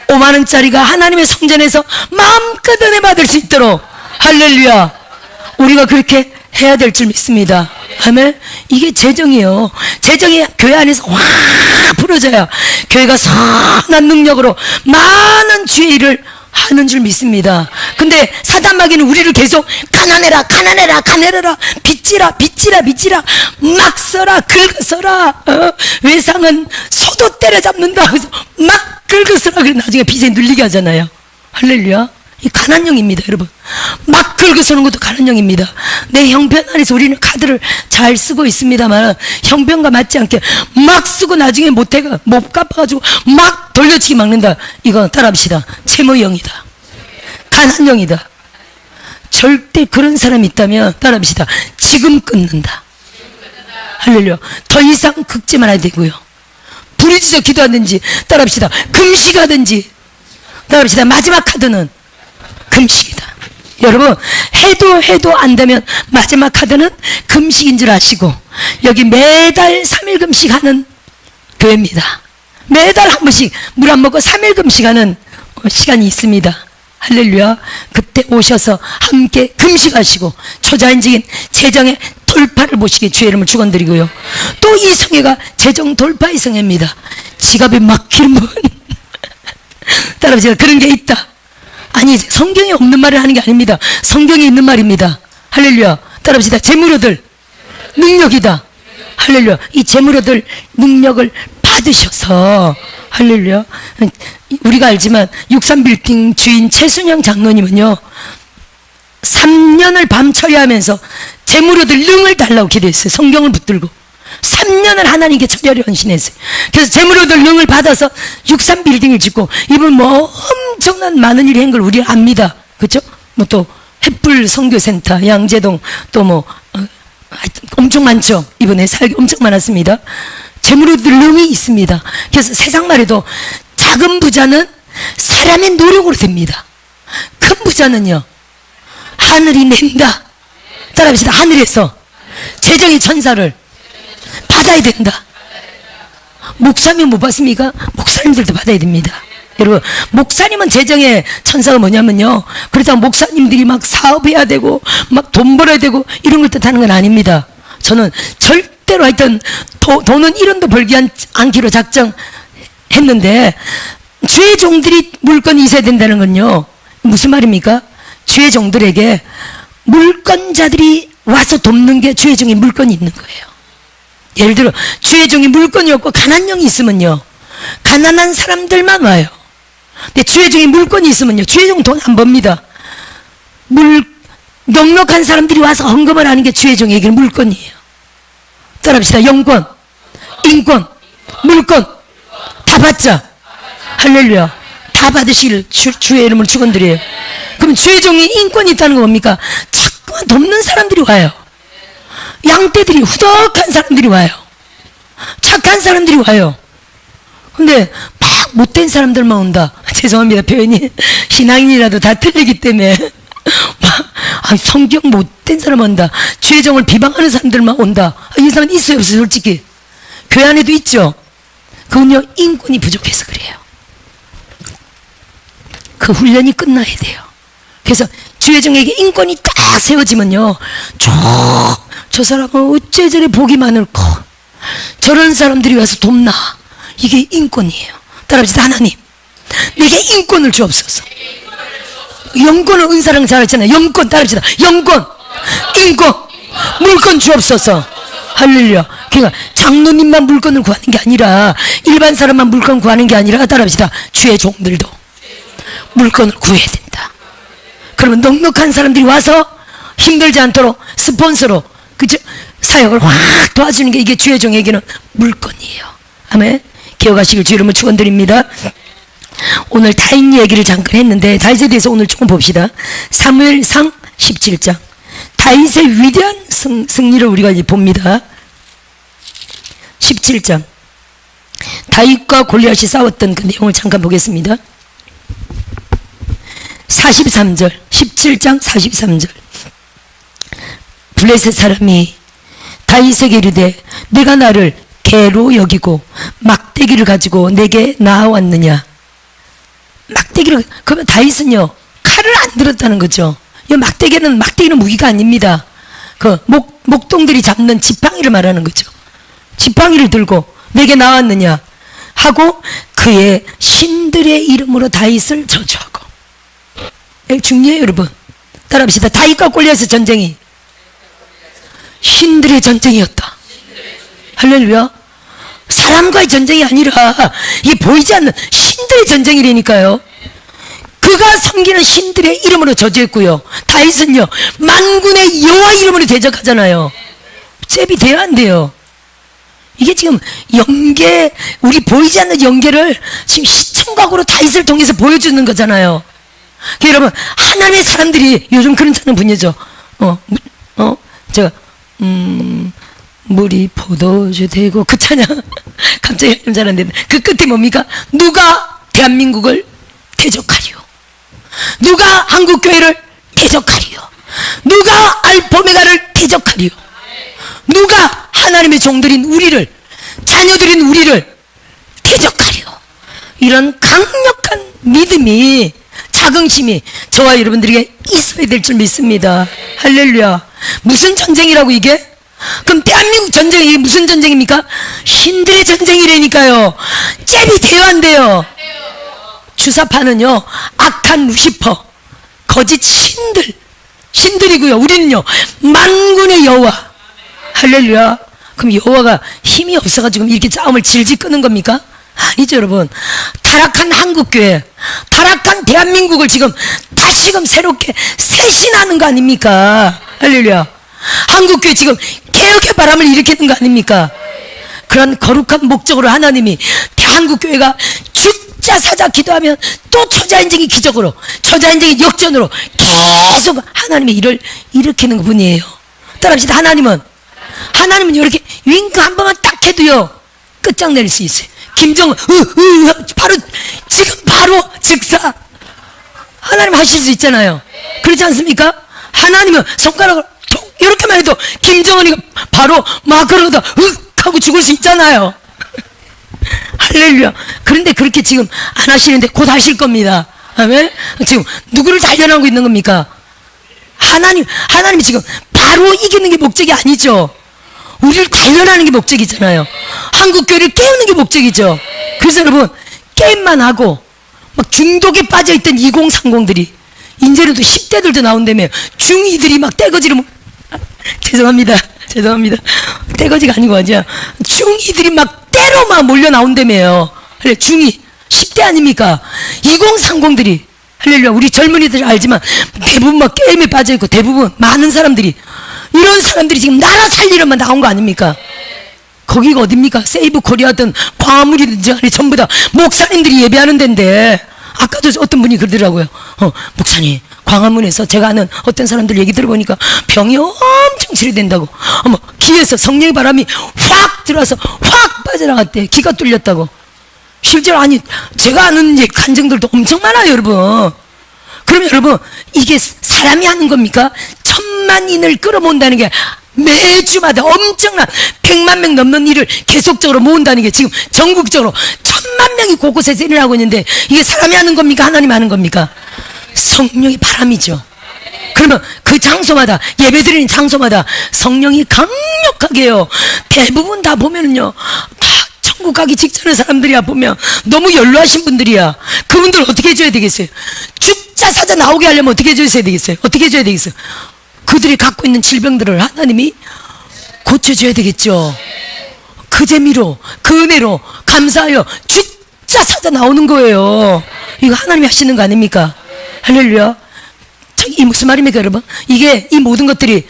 50,000원짜리가 하나님의 성전에서 마음껏 은혜 받을 수 있도록, 할렐루야, 우리가 그렇게 해야 될 줄 믿습니다. 아멘. 이게 재정이에요. 재정이 교회 안에서 확 풀어져야 교회가 선한 능력으로 많은 주의 일을 하는 줄 믿습니다. 근데 사단마귀는 우리를 계속 가난해라, 빚지라, 막 써라, 긁어서라. 외상은 소도 때려잡는다. 그래서 막 긁어서라. 그래 나중에 빚에 눌리게 하잖아요. 할렐루야. 이 가난형입니다, 여러분. 막 긁어서는 것도 가난형입니다. 내 형편 안에서 우리는 카드를 잘 쓰고 있습니다만 형편과 맞지 않게 막 쓰고 나중에 못 갚아가지고 막 돌려치기 막는다. 이거 따라합시다. 채무형이다. 가난형이다. 절대 그런 사람이 있다면 따라합시다. 지금 끊는다. 할렐루야. 더 이상 긁지 말아야 되고요. 부르짖어 기도하든지, 따라합시다. 금식하든지, 따라합시다. 마지막 카드는 금식이다. 여러분, 해도 안 되면 마지막 카드는 금식인 줄 아시고, 여기 매달 3일 금식하는 교회입니다. 매달 한 번씩 물 안 먹고 3일 금식하는 시간이 있습니다. 할렐루야. 그때 오셔서 함께 금식하시고 초자연적인 재정의 돌파를 보시기 주의 이름을 축원드리고요. 또 이 성회가 재정 돌파의 성회입니다. 지갑이 막히는 분 따라합시다. 그런 게 있다. 아니, 성경에 없는 말을 하는 게 아닙니다. 성경에 있는 말입니다. 할렐루야. 따라합시다. 재물어들 능력이다. 할렐루야. 이 재물어들 능력을 받으셔서, 할렐루야. 우리가 알지만 63빌딩 주인 최순영 장로님은요, 3년을 밤 처리하면서 재물어들 능을 달라고 기도했어요. 성경을 붙들고 3년을 하나님께 처리하려 헌신했어요. 그래서 재물어들 능을 받아서 63빌딩을 짓고, 이분 뭐 엄청난 많은 일을 한 걸 우리 압니다. 그렇죠? 뭐 또 햇불 선교센터, 양재동, 또 뭐 엄청 많죠. 이번에 살기 엄청 많았습니다. 재물어들 능이 있습니다. 그래서 세상 말에도 작은 부자는 사람의 노력으로 됩니다. 큰 부자는요, 하늘이 낸다. 따라합시다. 하늘에서 재정의 천사를 받아야 된다. 목사님 못 받습니까? 목사님들도 받아야 됩니다. 여러분, 목사님은 재정의 천사가 뭐냐면요, 그렇다고 목사님들이 막 사업해야 되고 막 돈 벌어야 되고 이런 걸 뜻하는 건 아닙니다. 저는 절대로 하여튼 돈은 1원도 벌기 않기로 작정했는데, 주의 종들이 물건이 있어야 된다는 건요, 무슨 말입니까? 주의 종들에게 물건자들이 와서 돕는 게 주의 종의 물건이 있는 거예요. 예를 들어 주의 종이 물건이 없고 가난형이 있으면요, 가난한 사람들만 와요. 근데 주의 종이 물건이 있으면요, 주의 종 돈 안 법니다. 넉넉한 사람들이 와서 헌금을 하는 게 주의 종에게는 물건이에요. 따라합시다. 영권, 인권, 물건 다 받자. 할렐루야. 다 받으시길 주의 이름으로 축원드려요. 그럼 주의 종이 인권이 있다는 건 뭡니까? 자꾸만 돕는 사람들이 와요. 양떼들이, 후덕한 사람들이 와요. 착한 사람들이 와요. 근데 막 못된 사람들만 온다. 죄송합니다, 표현이. 신앙인이라도 다 틀리기 때문에 성경 못된 사람 온다. 주의 종을 비방하는 사람들만 온다. 이 사람은 있어요, 없어요? 솔직히 교회 안에도 있죠. 그건요, 인권이 부족해서 그래요. 그 훈련이 끝나야 돼요. 그래서 주의 종에게 인권이 딱 세워지면요, 저 사람은 어째 저래 복이 많을까, 저런 사람들이 와서 돕나, 이게 인권이에요. 따라합시다. 하나님, 내게 인권을 주옵소서. 영권을 은사랑 잘했잖아요. 영권. 따라합시다. 영권, 인권, 물권 주옵소서. 할렐루야. 그러니까 장로님만 물권을 구하는 게 아니라, 일반 사람만 물권 구하는 게 아니라, 따라합시다, 주의 종들도 물권을 구해야 된다. 그러면 넉넉한 사람들이 와서 힘들지 않도록 스폰서로, 그죠? 사역을 확 도와주는 게 이게 주의 종에게는 물권이에요. 아멘. 기억하시길 주 이름으로 축원드립니다. 오늘 다윗 얘기를 잠깐 했는데 다윗에 대해서 오늘 조금 봅시다. 사무엘상 17장. 다윗의 위대한 승리를 우리가 이제 봅니다. 17장. 다윗과 골리앗이 싸웠던 그 내용을 잠깐 보겠습니다. 43절. 17장 43절. 블레셋 사람이 다윗에게 이르되 네가 나를 개로 여기고 막대기를 가지고 내게 나아왔느냐. 막대기를, 그러면 다윗은요 칼을 안 들었다는 거죠. 이 막대기는 무기가 아닙니다. 그 목동들이 잡는 지팡이를 말하는 거죠. 지팡이를 들고 내게 나왔느냐 하고 그의 신들의 이름으로 다윗을 저주하고. 중요해요 여러분. 따라합시다. 다윗과 골리앗의 전쟁이 신들의 전쟁이었다. 할렐루야. 사람과의 전쟁이 아니라 이게 보이지 않는 신들의 전쟁이라니까요. 그가 섬기는 신들의 이름으로 저주했고요. 다윗은요 만군의 여호와 이름으로 대적하잖아요. 잽이 돼야 안 돼요. 이게 지금 연계, 우리 보이지 않는 연계를 지금 시청각으로 다윗을 통해서 보여주는 거잖아요. 그러니까 여러분, 하나님의 사람들이 요즘 그런 찾는 분이죠. 제가 물이 포도주 되고, 그 찬양 갑자기 좀 잘안되는데 그 끝에 뭡니까? 누가 대한민국을 대적하리요? 누가 한국교회를 대적하리요? 누가 알포메가를 대적하리요? 누가 하나님의 종들인 우리를, 자녀들인 우리를 대적하리요? 이런 강력한 믿음이, 자긍심이 저와 여러분들에게 있어야 될 줄 믿습니다. 할렐루야. 무슨 전쟁이라고 이게? 그럼 대한민국 전쟁이 이게 무슨 전쟁입니까? 신들의 전쟁이라니까요. 잽이 돼요 안 돼요? 주사파는요 악한 루시퍼, 거짓 신들이고요. 우리는요 만군의 여호와. 할렐루야. 그럼 여호와가 힘이 없어가지고 이렇게 싸움을 질질 끄는 겁니까? 아니죠 여러분. 타락한 한국교회, 타락한 대한민국을 지금 다시금 새롭게 쇄신하는 거 아닙니까? 할렐루야. 한국교회 지금 개혁의 바람을 일으키는 거 아닙니까? 그런 거룩한 목적으로 하나님이 대한국교회가 죽자 사자 기도하면 또 처자인쟁이 기적으로, 처자인쟁이 역전으로 계속 하나님의 일을 일으키는 분이에요. 따라합시다. 하나님은 이렇게 윙크 한 번만 딱 해도요 끝장낼 수 있어요. 김정은 바로 지금 바로 즉사 하나님 하실 수 있잖아요. 그렇지 않습니까? 하나님은 손가락을 톡 이렇게만 해도 김정은이가 바로 막 그러다 하고 죽을 수 있잖아요. 할렐루야. 그런데 그렇게 지금 안 하시는데 곧 하실 겁니다. 아멘. 지금 누구를 단련하고 있는 겁니까? 하나님이 지금 바로 이기는 게 목적이 아니죠. 우리를 단련하는 게 목적이잖아요. 한국교회를 깨우는 게 목적이죠. 그래서 여러분, 게임만 하고 막 중독에 빠져있던 2030들이 이제는 또 10대들도 나온다며. 중2들이 막 떼거지로 죄송합니다. 떼거지가 아니고 아니야. 중2들이 막 때로 막 몰려 나온다며요. 그래, 중2 10대 아닙니까? 2030들이 할렐루야. 우리 젊은이들 알지만 대부분 막 게임에 빠져있고, 대부분 많은 사람들이, 이런 사람들이 지금 나라 살리려만 나온 거 아닙니까? 거기가 어딥니까? 세이브 코리아든 광화문이든지 아니 전부 다 목사님들이 예배하는 데인데, 아까도 어떤 분이 그러더라고요. 목사님, 광화문에서 제가 아는 어떤 사람들 얘기 들어보니까 병이 엄청 치료된다고. 귀에서 성령의 바람이 확 들어와서 확 빠져나갔대. 귀가 뚫렸다고. 실제로 아니 제가 아는 간증들도 엄청 많아요 여러분. 그러면 여러분, 이게 사람이 하는 겁니까? 1000만인을 끌어모은다는 게 매주마다 엄청난 100만 명 넘는 일을 계속적으로 모은다는 게 지금 전국적으로 1000만 명이 곳곳에서 일을 하고 있는데, 이게 사람이 하는 겁니까? 하나님이 하는 겁니까? 성령의 바람이죠. 그러면 그 장소마다, 예배드리는 장소마다 성령이 강력하게요. 대부분 다 보면은요, 다 천국 가기 직전의 사람들이야. 보면 너무 연로하신 분들이야. 그분들 어떻게 해줘야 되겠어요? 죽자 사자 나오게 하려면 어떻게 해줘야 되겠어요? 어떻게 해줘야 되겠어요? 그들이 갖고 있는 질병들을 하나님이 고쳐줘야 되겠죠. 그 재미로, 그 은혜로 감사하여 죽자 사자 나오는 거예요. 이거 하나님이 하시는 거 아닙니까? 할렐루야. 이 무슨 말입니까, 여러분? 이게 이 모든 것들이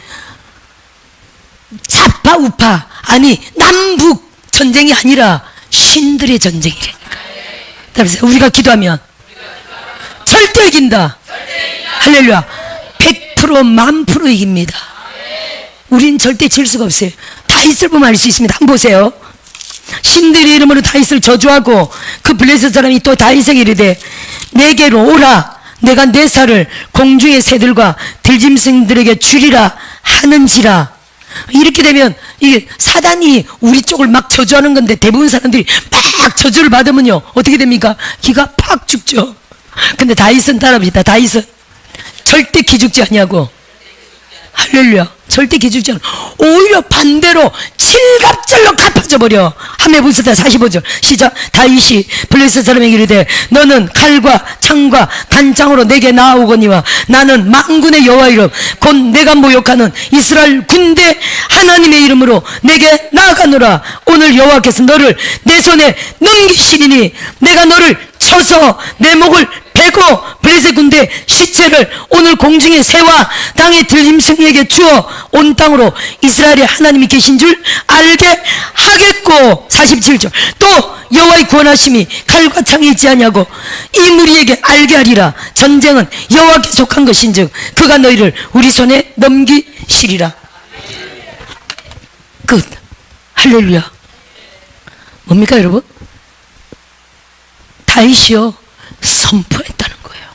좌파 우파, 아니 남북 전쟁이 아니라 신들의 전쟁이라니까. 따라서 우리가 기도하면 절대 이긴다. 할렐루야. 100% 10,000% 이깁니다. 우린 절대 질 수가 없어요. 다윗을 보면 알 수 있습니다. 한번 보세요. 신들의 이름으로 다윗을 저주하고 그 블레셋 사람이 또 다윗에게 이르되 내게로 오라. 내가 내 살을 공중의 새들과 들짐승들에게 주리라 하는지라. 이렇게 되면 이게 사단이 우리 쪽을 막 저주하는 건데, 대부분 사람들이 막 저주를 받으면요 어떻게 됩니까? 기가 팍 죽죠. 근데 다윗은 따라합니다. 다윗은 절대 기죽지 아니하고, 할렐루야, 절대 기죽지 않아. 오히려 반대로 칠갑절로 갚아져 버려. 하메부스다 45절 시작. 다윗이 블레셋 사람에게 이르되 너는 칼과 창과 단창으로 내게 나아오거니와 나는 만군의 여호와 이름 곧 내가 모욕하는 이스라엘 군대 하나님의 이름으로 내게 나아가노라. 오늘 여호와께서 너를 내 손에 넘기시리니 내가 너를 쳐서 내 목을 베고 블레셋 군대 시체를 오늘 공중의 새와 땅의 들짐승에게 주어 온 땅으로 이스라엘의 하나님이 계신 줄 알게 하겠고. 47절 또 여호와의 구원하심이 칼과 창에 있지 아니하고 이 무리에게 알게 하리라. 전쟁은 여호와께 속한 것인즉 그가 너희를 우리 손에 넘기시리라. 끝. 할렐루야. 뭡니까 여러분? 다윗이요 선포했다는 거예요.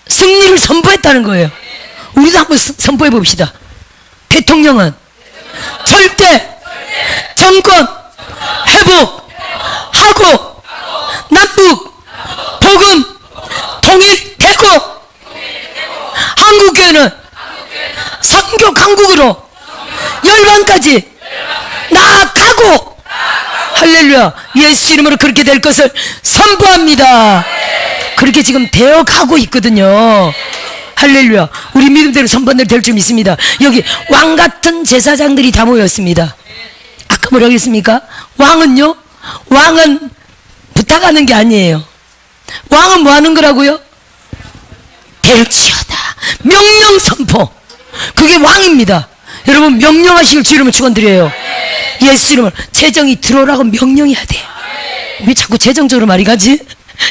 승리를 선포했다는 거예요. 우리도 한번 선포해 봅시다. 대통령은 절대 정권 회복하고 남북 복음 통일되고 한국교회는 선교 강국으로 열방까지 나아가고, 할렐루야, 예수 이름으로 그렇게 될 것을 선포합니다. 그렇게 지금 되어가고 있거든요. 할렐루야. 우리 믿음대로 선반대로 될 줄 믿습니다. 여기 왕같은 제사장들이 다 모였습니다. 아까 뭐라고 했습니까? 왕은요, 왕은 부탁하는 게 아니에요. 왕은 뭐 하는 거라고요? 될지어다 명령 선포. 그게 왕입니다. 여러분 명령하시길 주 이름으로 축원드려요. 예수 이름으로 재정이 들어오라고 명령해야 돼. 왜 자꾸 재정적으로 말이 가지?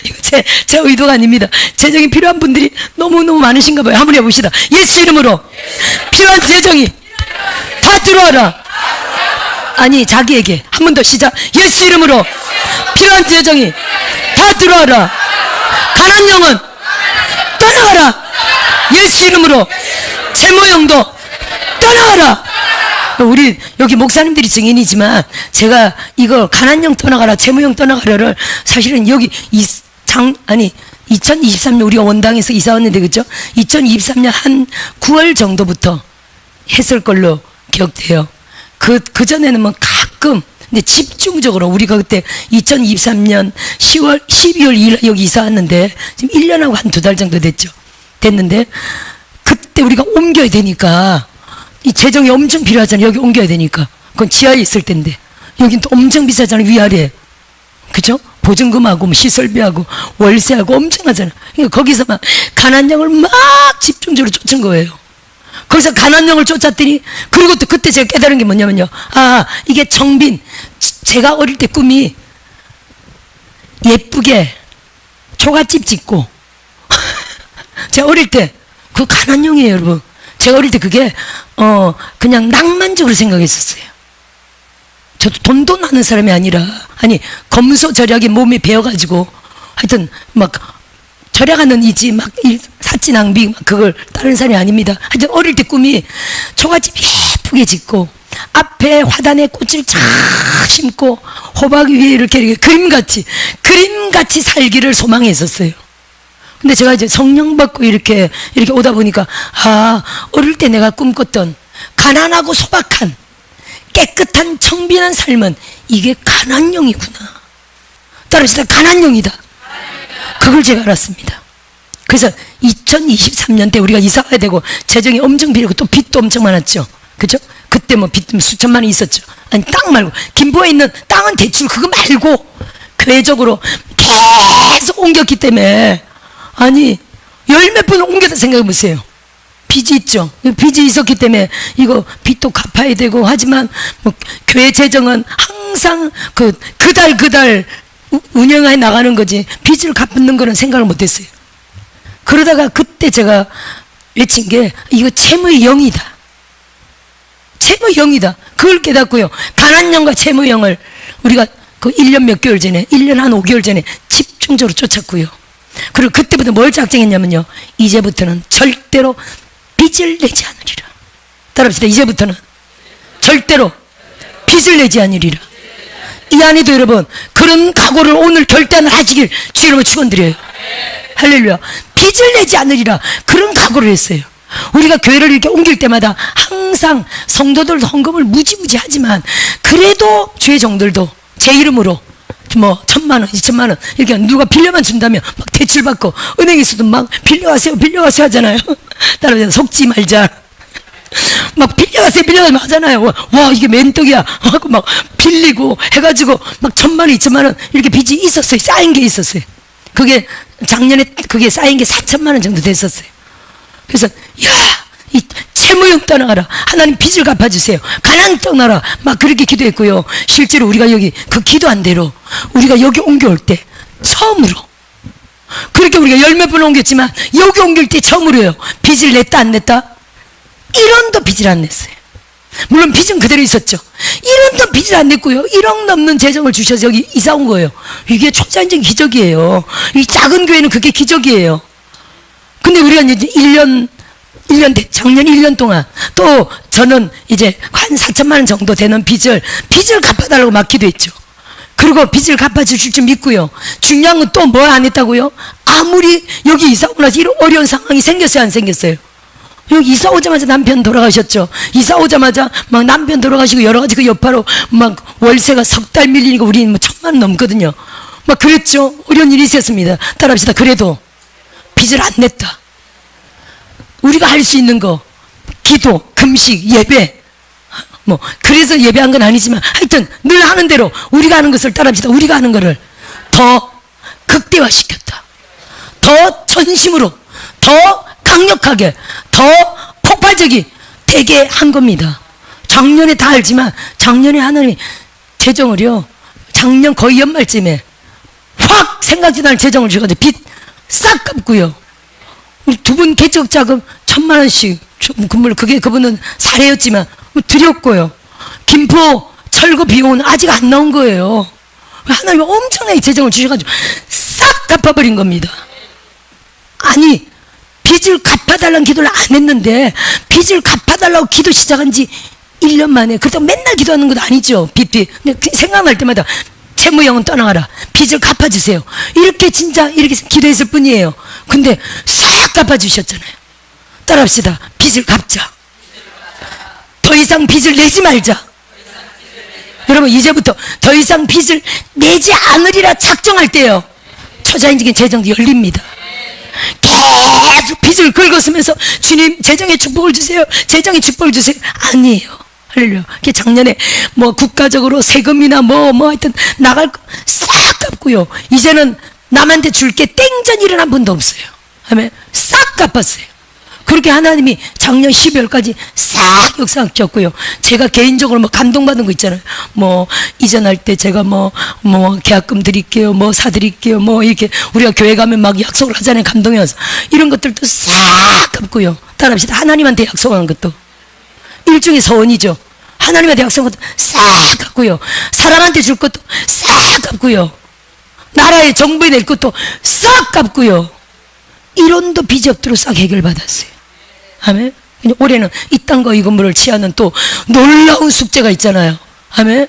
이거 제 의도가 아닙니다. 재정이 필요한 분들이 너무너무 많으신가 봐요. 한번 해봅시다. 예수 이름으로 필요한 재정이 다 들어와라. 아니 자기에게 한 번 더 시작. 예수 이름으로 필요한 재정이 다 들어와라. 가난 영은 떠나가라. 예수 이름으로 채모형도 떠나가라. 우리 여기 목사님들이 증인이지만 제가 이거 가난형 떠나가라 채무형 떠나가라를 사실은 여기 2023년 우리가 원당에서 이사 왔는데, 그죠? 2023년 한 9월 정도부터 했을 걸로 기억돼요. 그 전에는 뭐 가끔, 근데 집중적으로 우리가 그때 2023년 12월 2일 여기 이사 왔는데 지금 1년하고 한 2달 정도 됐는데 그때 우리가 옮겨야 되니까 이 재정이 엄청 필요하잖아요. 여기 옮겨야 되니까. 그건 지하에 있을 텐데 여긴 또 엄청 비싸잖아요. 위아래. 그죠? 보증금하고 뭐 시설비하고 월세하고 엄청나잖아요. 그러니까 거기서 막 가난형을 막 집중적으로 쫓은 거예요. 거기서 가난형을 쫓았더니, 그리고 또 그때 제가 깨달은 게 뭐냐면요, 아, 이게 정빈, 제가 어릴 때 꿈이 예쁘게 초가집 짓고 제가 어릴 때 그 가난형이에요. 여러분, 제가 어릴 때 그게 그냥 낭만적으로 생각했었어요. 저도 돈도 많은 사람이 아니라, 아니 검소절약에 몸이 배어가지고 하여튼 막 절약하는 이지 막 사치 낭비 막 그걸 다른 사람이 아닙니다. 하여튼 어릴 때 꿈이 초가집 예쁘게 짓고 앞에 화단에 꽃을 쫙 심고 호박 위에 이렇게 그림같이 살기를 소망했었어요. 근데 제가 이제 성령 받고 이렇게 오다 보니까, 어릴 때 내가 꿈꿨던 가난하고 소박한 깨끗한 청빈한 삶은 이게 가난형이구나. 따라합시다. 가난형이다. 그걸 제가 알았습니다. 그래서 2023년 때 우리가 이사 가야 되고 재정이 엄청 필요하고 또 빚도 엄청 많았죠. 그죠? 그때 뭐 빚 수천만 원 있었죠. 아니, 땅 말고 김포에 있는 땅은 대출 그거 말고 교회적으로 계속 옮겼기 때문에, 아니 열 몇 번 옮겼다 생각해 보세요. 빚이 있죠. 빚이 있었기 때문에 이거 빚도 갚아야 되고, 하지만 뭐 교회 재정은 항상 그달 운영해 나가는 거지 빚을 갚는 거는 생각을 못했어요. 그러다가 그때 제가 외친 게 이거 채무의 영이다. 채무의 영이다. 그걸 깨닫고요. 가난형과 채무의 영을 우리가 그 1년 몇 개월 전에, 1년 한 5개월 전에 집중적으로 쫓았고요. 그리고 그때부터 뭘 작정했냐면요. 이제부터는 절대로 빚을 내지 않으리라. 따라합시다. 이제부터는 절대로 빚을 내지 않으리라. 이 안에도 여러분 그런 각오를 오늘 결단을 하시길 주 이름으로 축원드려요. 할렐루야. 빚을 내지 않으리라. 그런 각오를 했어요. 우리가 교회를 이렇게 옮길 때마다 항상 성도들도 헌금을 무지무지 하지만, 그래도 주의 종들도 제 이름으로 뭐 1,000만 원, 2,000만 원 이렇게 누가 빌려만 준다면 막 대출받고, 은행에서도 막 빌려가세요 하잖아요. 따라서 속지 말자. 막 빌려가세요 하잖아요. 와 이게 맨떡이야 하고 막 빌리고 해가지고 막 1,000만 원, 2,000만 원 이렇게 빚이 있었어요. 쌓인 게 있었어요. 그게 작년에 그게 쌓인 게 4,000만 원 정도 됐었어요. 그래서 이 채무형 떠나가라. 하나님 빚을 갚아주세요. 가난 떠나라. 막 그렇게 기도했고요. 실제로 우리가 여기 그 기도한 대로 우리가 여기 옮겨올 때 처음으로, 그렇게 우리가 열 몇 번 옮겼지만 여기 옮길 때 처음으로요. 빚을 냈다 안 냈다? 1원도 빚을 안 냈어요. 물론 빚은 그대로 있었죠. 1원도 빚을 안 냈고요. 1억 넘는 재정을 주셔서 여기 이사 온 거예요. 이게 초자연적인 기적이에요. 이 작은 교회는 그게 기적이에요. 근데 우리가 이제 작년 1년 동안 또 저는 이제 한 4,000만 원 정도 되는 빚을 갚아달라고 막 기도했죠. 그리고 빚을 갚아주실 줄 믿고요. 중요한 건 또 뭐 안 했다고요? 아무리 여기 이사 오고 나서 이런 어려운 상황이 생겼어요, 안 생겼어요? 여기 이사 오자마자 남편 돌아가셨죠. 이사 오자마자 막 남편 돌아가시고 여러 가지 그 여파로 막 월세가 석 달 밀리니까 우리는 뭐 1,000만 원 넘거든요. 막 그랬죠. 어려운 일이 있었습니다. 따라합시다. 그래도 빚을 안 냈다. 우리가 할 수 있는 거, 기도, 금식, 예배, 뭐 그래서 예배한 건 아니지만 하여튼 늘 하는 대로 우리가 하는 것을 따라합시다. 우리가 하는 거를 더 극대화시켰다. 더 전심으로, 더 강력하게, 더 폭발적이 되게 한 겁니다. 작년에 다 알지만 작년에 하나님이 재정을요, 작년 거의 연말쯤에 확 생각지도 않은 재정을 주셔가지고 빚 싹 갚고요. 우리 두 분 개척 자금 1,000만 원씩, 물론 그게 그분은 사례였지만 드렸고요. 김포 철거 비용은 아직 안 나온 거예요. 하나님이 엄청나게 재정을 주셔가지고 싹 갚아버린 겁니다. 아니 빚을 갚아달라는 기도를 안 했는데 빚을 갚아달라고 기도 시작한 지 1년 만에, 그렇다고 맨날 기도하는 건 아니죠. 빚. 근데 생각날 때마다 채무형은 떠나가라. 빚을 갚아주세요. 이렇게 진짜 이렇게 기도했을 뿐이에요. 근데 싹 갚아주셨잖아요. 따라합시다. 빚을 갚자. 더 이상 빚을 내지 말자. 여러분 이제부터 더 이상 빚을 내지 않으리라 작정할 때요, 초자연적인 재정도 열립니다. 계속 빚을 긁었으면서 주님 재정의 축복을 주세요, 재정의 축복을 주세요. 아니에요. 할렐루야. 작년에 뭐 국가적으로 세금이나 뭐 하여튼 나갈 거 싹 갚고요. 이제는 남한테 줄 게 땡전 일어난 분도 없어요. 아멘. 싹 갚았어요. 그렇게 하나님이 작년 12월까지 싹 역사하셨고요. 제가 개인적으로 뭐 감동받은 거 있잖아요. 뭐 이전할 때 제가 뭐 계약금 드릴게요, 뭐 사드릴게요, 뭐 이렇게 우리가 교회 가면 막 약속을 하잖아요. 감동이 와서 이런 것들도 싹 갚고요. 따라합시다. 하나님한테 약속한 것도 일종의 서원이죠. 하나님한테 약속한 것도 싹 갚고요. 사람한테 줄 것도 싹 갚고요. 나라의 정부에 낼 것도 싹 갚고요. 1원도 빚이 없도록 싹 해결받았어요. 아멘. 올해는 이 땅과 이 건물을 취하는 또 놀라운 숙제가 있잖아요. 아멘.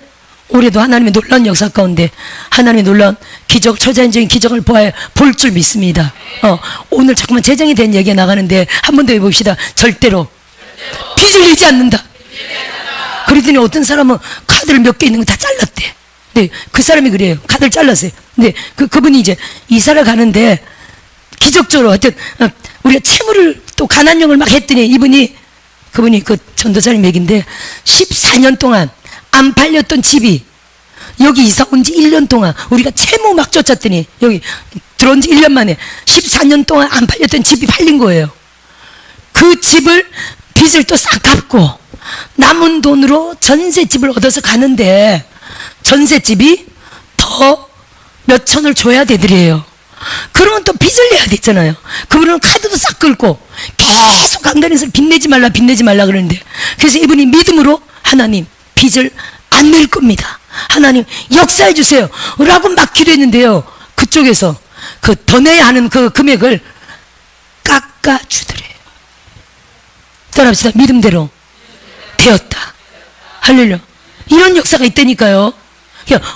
올해도 하나님의 놀라운 역사 가운데 하나님의 놀라운 기적, 초자연적인 기적을 볼 줄 믿습니다. 오늘 자꾸만 재정에 대한 얘기가 나가는데 한 번 더 해봅시다. 절대로 빚을 내지 않는다. 그러더니 어떤 사람은 카드를 몇 개 있는 거 다 잘랐대. 네, 그 사람이 그래요. 카드를 잘랐어요. 근데 그분이 이제 이사를 가는데 기적적으로 하여튼 우리가 채무를 또 가난용을 막 했더니 그분이 그 전도사님 얘기인데 14년 동안 안 팔렸던 집이 여기 이사 온 지 1년 동안 우리가 채무 막 쫓았더니 여기 들어온 지 1년 만에 14년 동안 안 팔렸던 집이 팔린 거예요. 그 집을 빚을 또 싹 갚고 남은 돈으로 전셋집을 얻어서 가는데 전셋집이 더 몇천을 줘야 되더래요. 그러면 또 빚을 내야 되잖아요. 그분은 카드도 싹 긁고 계속 강단에서 빚내지 말라 그러는데, 그래서 이분이 믿음으로 하나님 빚을 안 낼 겁니다, 하나님 역사해 주세요 라고 막 기도했는데요, 그쪽에서 그 더 내야 하는 그 금액을 깎아주더래요. 따라합시다. 믿음대로 되었다. 할렐루야. 이런 역사가 있다니까요.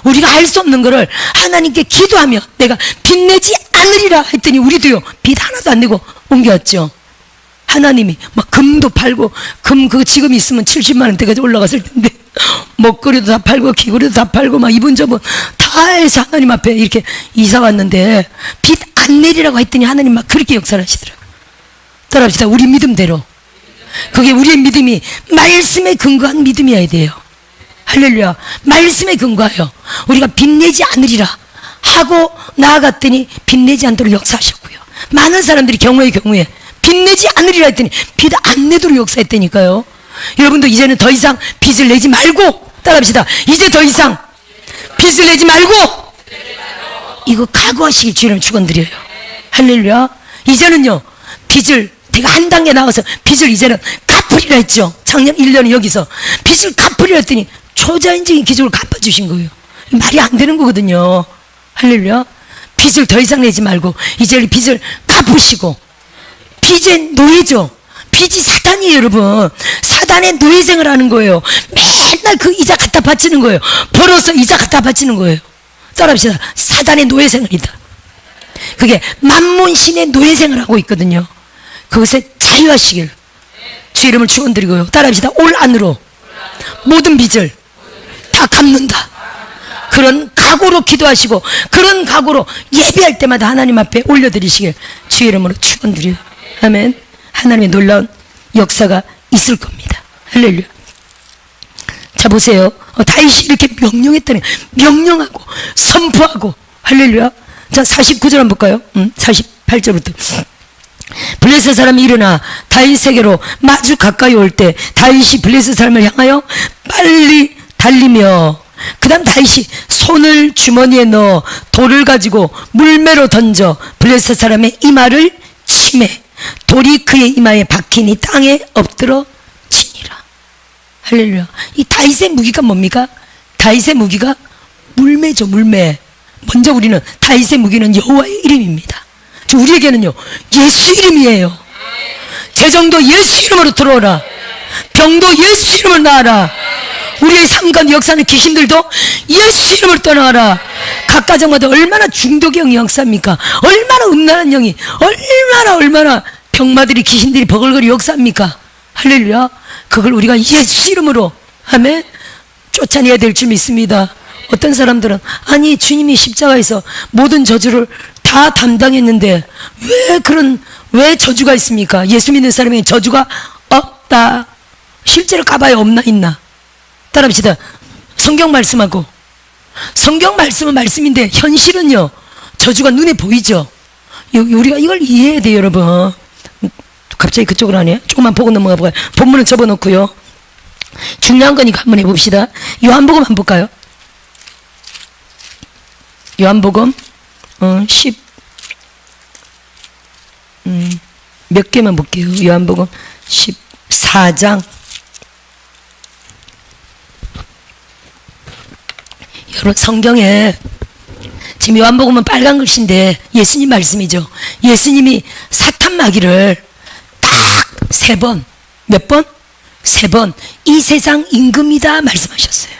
우리가 알 수 없는 거를 하나님께 기도하며 내가 빚내지 않으리라 했더니 우리도요 빚 하나도 안 내고 옮겨왔죠. 하나님이 막 금도 팔고, 금 그거 지금 있으면 70만 원대까지 올라갔을 텐데 먹거리도 다 팔고 귀걸이도 다 팔고 막 이분저분 다 해서 하나님 앞에 이렇게 이사 왔는데 빚 안 내리라고 했더니 하나님 막 그렇게 역사를 하시더라고요. 따라합시다. 우리 믿음대로. 그게 우리의 믿음이 말씀에 근거한 믿음이어야 돼요. 할렐루야. 말씀에 근거하여 우리가 빚내지 않으리라 하고 나아갔더니 빚내지 않도록 역사하셨고요. 많은 사람들이 경우에 빚내지 않으리라 했더니 빚 안 내도록 역사했다니까요. 여러분도 이제는 더 이상 빚을 내지 말고, 따라합시다. 이제 더 이상 빚을 내지 말고, 이거 각오하시길 주님 축원드려요. 할렐루야. 이제는요 빚을 내가 한 단계 나가서 빚을 이제는 갚으리라 했죠. 작년 1년에 여기서 빚을 갚으리라 했더니 초자연적인 기적을 갚아주신 거예요. 말이 안 되는 거거든요. 할렐루야. 빚을 더 이상 내지 말고 이제 빚을 갚으시고, 빚의 노예죠. 빚이 사단이에요, 여러분. 사단의 노예생을 하는 거예요. 맨날 그 이자 갖다 바치는 거예요. 벌어서 이자 갖다 바치는 거예요. 따라합시다. 사단의 노예생활이다. 그게 만몬신의 노예생을 하고 있거든요. 그것에 자유하시길 주 이름을 축원드리고요. 따라합시다. 올 안으로 모든 빚을 다 갚는다. 그런 각오로 기도하시고 그런 각오로 예배할 때마다 하나님 앞에 올려드리시길 주 이름으로 축원드려요. 아멘. 하나님의 놀라운 역사가 있을 겁니다. 할렐루야. 자 보세요. 다윗이 이렇게 명령했다니, 명령하고 선포하고, 할렐루야. 자 49절 한번 볼까요? 48절부터. 블레셋 사람이 일어나 다윗에게로 마주 가까이 올 때 다윗이 블레셋 사람을 향하여 빨리 달리며, 그 다음 다윗이 손을 주머니에 넣어 돌을 가지고 물매로 던져 블레셋 사람의 이마를 치매 돌이 그의 이마에 박히니 땅에 엎드러 지니라. 할렐루야. 이 다윗의 무기가 뭡니까? 다윗의 무기가 물매죠. 물매. 먼저 우리는 다윗의 무기는 여호와의 이름입니다. 우리에게는요 예수 이름이에요. 재정도 예수 이름으로 들어오라. 병도 예수 이름으로 나아라. 우리의 삶 가운데 역사하는 귀신들도 예수 이름으로 떠나가라. 각 가정마다 얼마나 중독의 영이 역사합니까? 얼마나 음란한 영이, 얼마나 병마들이, 귀신들이 버글거리 역사합니까? 할렐루야. 그걸 우리가 예수 이름으로, 아멘, 쫓아내야 될 줄 믿습니다. 어떤 사람들은 아니 주님이 십자가에서 모든 저주를 다 담당했는데 왜 저주가 있습니까? 예수 믿는 사람에게 저주가 없다. 실제로 가봐야 없나 있나? 따라합시다. 성경 말씀하고, 성경 말씀은 말씀인데 현실은요 저주가 눈에 보이죠. 우리가 이걸 이해해야 돼요, 여러분. 갑자기 그쪽으로 하네요. 조금만 보고 넘어가 볼까요? 본문은 접어놓고요. 중요한 거니까 한번 해봅시다. 요한복음 한번 볼까요? 요한복음 10몇 개만 볼게요. 요한복음 14장. 여러분 성경에 지금 요한복음은 빨간 글씨인데 예수님 말씀이죠. 예수님이 사탄 마귀를 딱 3번, 몇 번? 3번 이 세상 임금이다 말씀하셨어요.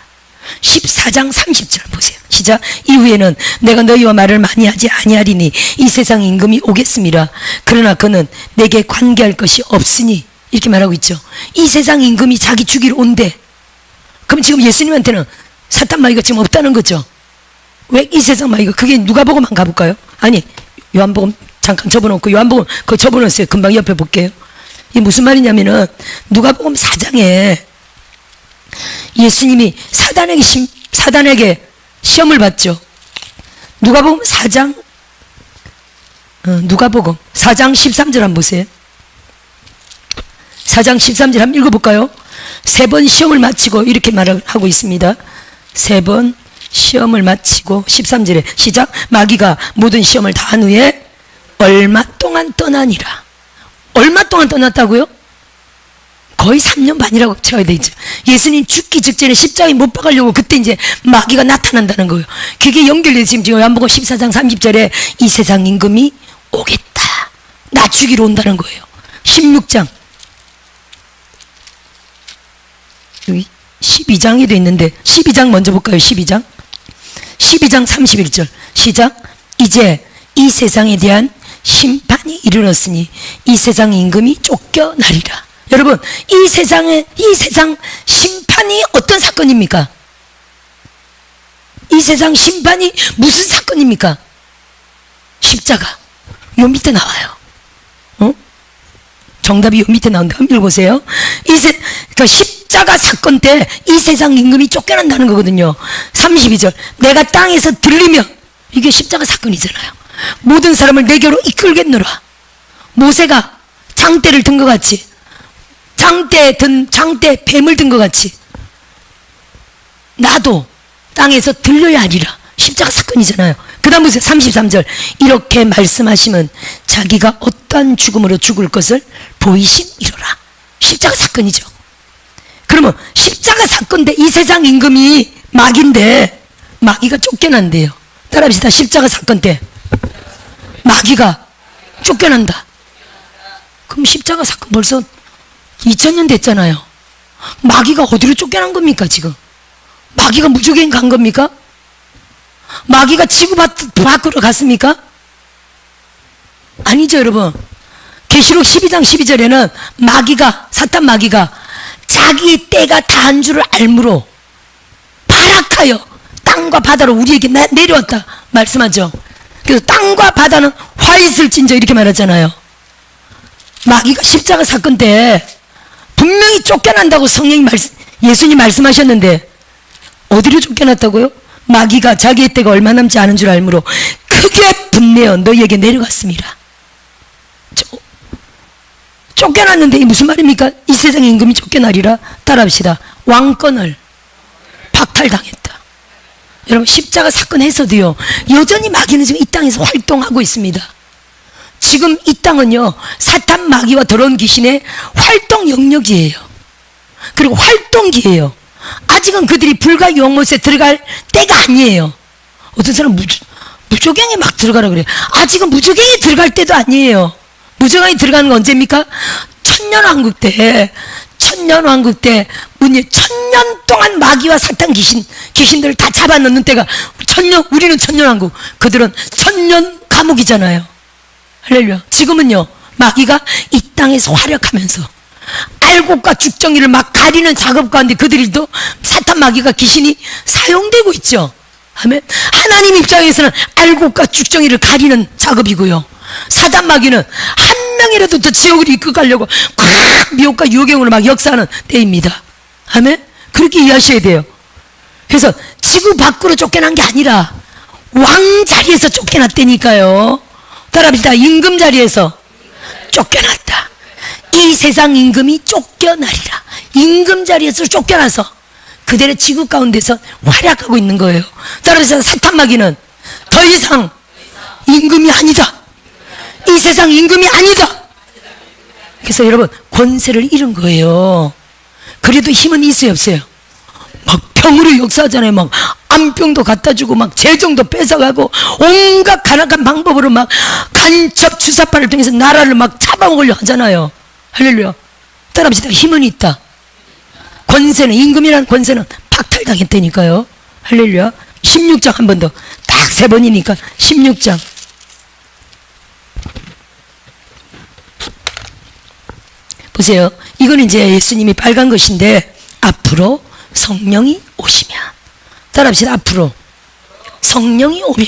14장 30절 보세요. 시작. 이후에는 내가 너희와 말을 많이 하지 아니하리니 이 세상 임금이 오겠습니다. 그러나 그는 내게 관계할 것이 없으니, 이렇게 말하고 있죠. 이 세상 임금이 자기 죽이러 온대. 그럼 지금 예수님한테는 사탄 마귀가 지금 없다는 거죠. 왜 이 세상 마귀가? 그게 누가복음만 가볼까요? 아니, 요한복음 잠깐 접어놓고, 요한복음 그거 접어놓으세요. 금방 옆에 볼게요. 이게 무슨 말이냐면은 누가복음 4장에 예수님이 사단에게 시험을 받죠. 누가복음 4장, 누가복음 4장 13절 한번 보세요. 4장 13절 한번 읽어볼까요? 3번 시험을 마치고 이렇게 말을 하고 있습니다. 3번 시험을 마치고 13절에 시작. 마귀가 모든 시험을 다 한 후에 얼마 동안 떠나니라. 얼마 동안 떠났다고요? 거의 3년 반이라고 쳐야 되죠. 예수님 죽기 직전에 십자가에 못 박으려고 그때 이제 마귀가 나타난다는 거예요. 그게 연결돼서 지금 요한복음 14장 30절에 이 세상 임금이 오겠다. 나 죽이러 온다는 거예요. 16장. 여기 12장에도 있는데 12장 먼저 볼까요? 12장 31절 시작. 이제 이 세상에 대한 심판이 이르렀으니 이 세상 임금이 쫓겨나리라. 여러분, 이 세상 심판이 어떤 사건입니까? 이 세상 심판이 무슨 사건입니까? 십자가. 요 밑에 나와요. 정답이 요 밑에 나오는데 한번 읽어보세요. 그러니까 십자가 사건 때 이 세상 임금이 쫓겨난다는 거거든요. 32절. 내가 땅에서 들리면, 이게 십자가 사건이잖아요. 모든 사람을 내게로 이끌겠노라. 모세가 장대를 든 것 같이, 장대 뱀을 든 것 같이 나도 땅에서 들려야 하리라. 십자가 사건이잖아요. 그 다음 보세요. 33절. 이렇게 말씀하시면 자기가 어떠한 죽음으로 죽을 것을 보이심이로라. 십자가 사건이죠. 그러면 십자가 사건 때 이 세상 임금이 마귀인데 마귀가 쫓겨난대요. 따라합시다. 십자가 사건 때 마귀가 쫓겨난다. 그럼 십자가 사건 벌써 2000년 됐잖아요. 마귀가 어디로 쫓겨난 겁니까 지금? 마귀가 무적행 간 겁니까? 마귀가 지구 밖으로 갔습니까? 아니죠 여러분. 계시록 12장 12절에는 사탄 마귀가 자기의 때가 다한 줄을 알므로 발악하여 땅과 바다로 우리에게 내려왔다 말씀하죠. 그래서 땅과 바다는 화 있을진저 이렇게 말하잖아요. 마귀가 십자가 사건 때 분명히 쫓겨난다고 예수님 말씀하셨는데 어디로 쫓겨났다고요? 마귀가 자기의 때가 얼마 남지 않은 줄 알므로 크게 분내어 너희에게 내려갔습니다. 쫓겨났는데 이 무슨 말입니까? 이 세상의 임금이 쫓겨나리라. 따라합시다. 왕권을 박탈당했다. 여러분 십자가 사건 했어도요 여전히 마귀는 지금 이 땅에서 활동하고 있습니다. 지금 이 땅은요 사탄 마귀와 더러운 귀신의 활동 영역이에요. 그리고 활동기예요. 아직은 그들이 불과 용못에 들어갈 때가 아니에요. 어떤 사람은 무조갱에 막 들어가라 그래요. 아직은 무조갱에 들어갈 때도 아니에요. 무조갱에 들어가는 건 언제입니까? 천년왕국 때 1000년 동안 마귀와 사탄 귀신들을 다 잡아넣는 때가 우리는 천년왕국, 그들은 천년 감옥이잖아요. 할렐루야. 지금은요 마귀가 이 땅에서 활약하면서 알곡과 죽정이를 막 가리는 작업 가운데 그들도 사탄 마귀가 귀신이 사용되고 있죠. 아멘. 하나님 입장에서는 알곡과 죽정이를 가리는 작업이고요, 사단 마귀는 한 명이라도 더 지옥으로 이끌어 가려고 꽉 미혹과 유혹으로 막 역사하는 때입니다. 아멘. 그렇게 이해하셔야 돼요. 그래서 지구 밖으로 쫓겨난 게 아니라 왕 자리에서 쫓겨났다니까요. 따라합시다. 임금 자리에서 쫓겨났다. 이 세상 임금이 쫓겨나리라. 임금 자리에서 쫓겨나서 그대로 지구 가운데서 활약하고 있는 거예요. 따라서 사탄 마귀는 더 이상 임금이 아니다. 이 세상 임금이 아니다. 그래서 여러분 권세를 잃은 거예요. 그래도 힘은 있어요 없어요? 막 병으로 역사하잖아요. 막 암병도 갖다 주고 막 재정도 뺏어가고 온갖 가난한 방법으로 막 간첩 주사파를 통해서 나라를 막 잡아먹으려 하잖아요. 할렐루야. 따라합시다. 힘은 있다. 권세는, 임금이라는 권세는 박탈당했다니까요. 할렐루야. 16장 한 번 더. 딱 3번이니까 16장. 보세요. 이건 이제 예수님이 빨간 것인데 앞으로 성령이 오시면, 따라합시다. 앞으로 성령이 오면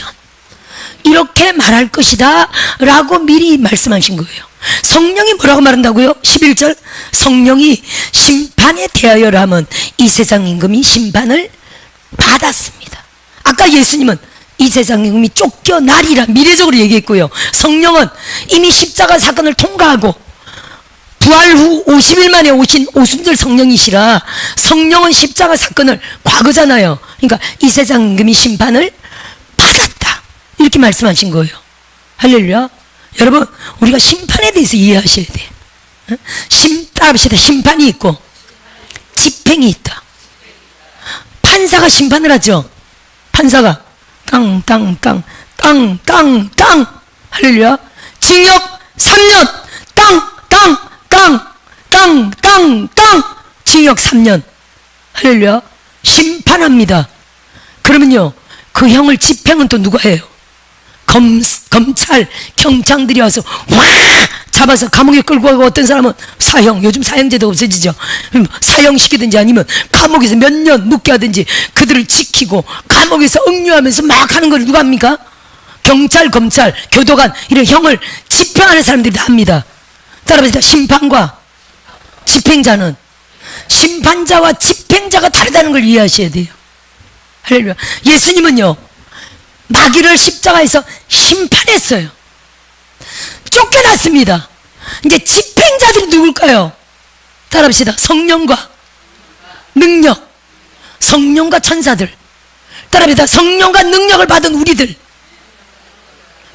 이렇게 말할 것이다 라고 미리 말씀하신 거예요. 성령이 뭐라고 말한다고요? 11절 성령이 심판에 대하여라 하면 이 세상 임금이 심판을 받았습니다. 아까 예수님은 이 세상 임금이 쫓겨나리라 미래적으로 얘기했고요. 성령은 이미 십자가 사건을 통과하고 부활 후 50일 만에 오신 오순절 성령이시라 성령은 십자가 사건을 과거잖아요. 그러니까 이 세상 임금이 심판을 받았다 이렇게 말씀하신 거예요. 할렐루야. 여러분 우리가 심판에 대해서 이해하셔야 돼요. 따라합시다. 심판이 있고 집행이 있다. 판사가 심판을 하죠. 판사가 땅땅땅 땅땅땅 할렐루야. 징역 3년 땅땅땅 징역 3년 할렐루야. 심판합니다. 그러면요 그 형을 집행은 또 누가 해요? 검찰 경찰들이 와서 와 잡아서 감옥에 끌고 가고 어떤 사람은 사형, 요즘 사형제도 없어지죠. 사형시키든지 아니면 감옥에서 몇 년 묵게 하든지 그들을 지키고 감옥에서 억류하면서 막 하는 걸 누가 합니까? 경찰, 검찰, 교도관 이런 형을 집행하는 사람들이 다 합니다. 따라합시다. 심판과 집행자는, 심판자와 집행자가 다르다는 걸 이해하셔야 돼요. 할렐루야. 예수님은요 마귀를 십자가에서 심판했어요. 쫓겨났습니다. 이제 집행자들이 누굴까요? 따라합시다. 성령과 능력, 성령과 천사들. 따라합시다. 성령과 능력을 받은 우리들.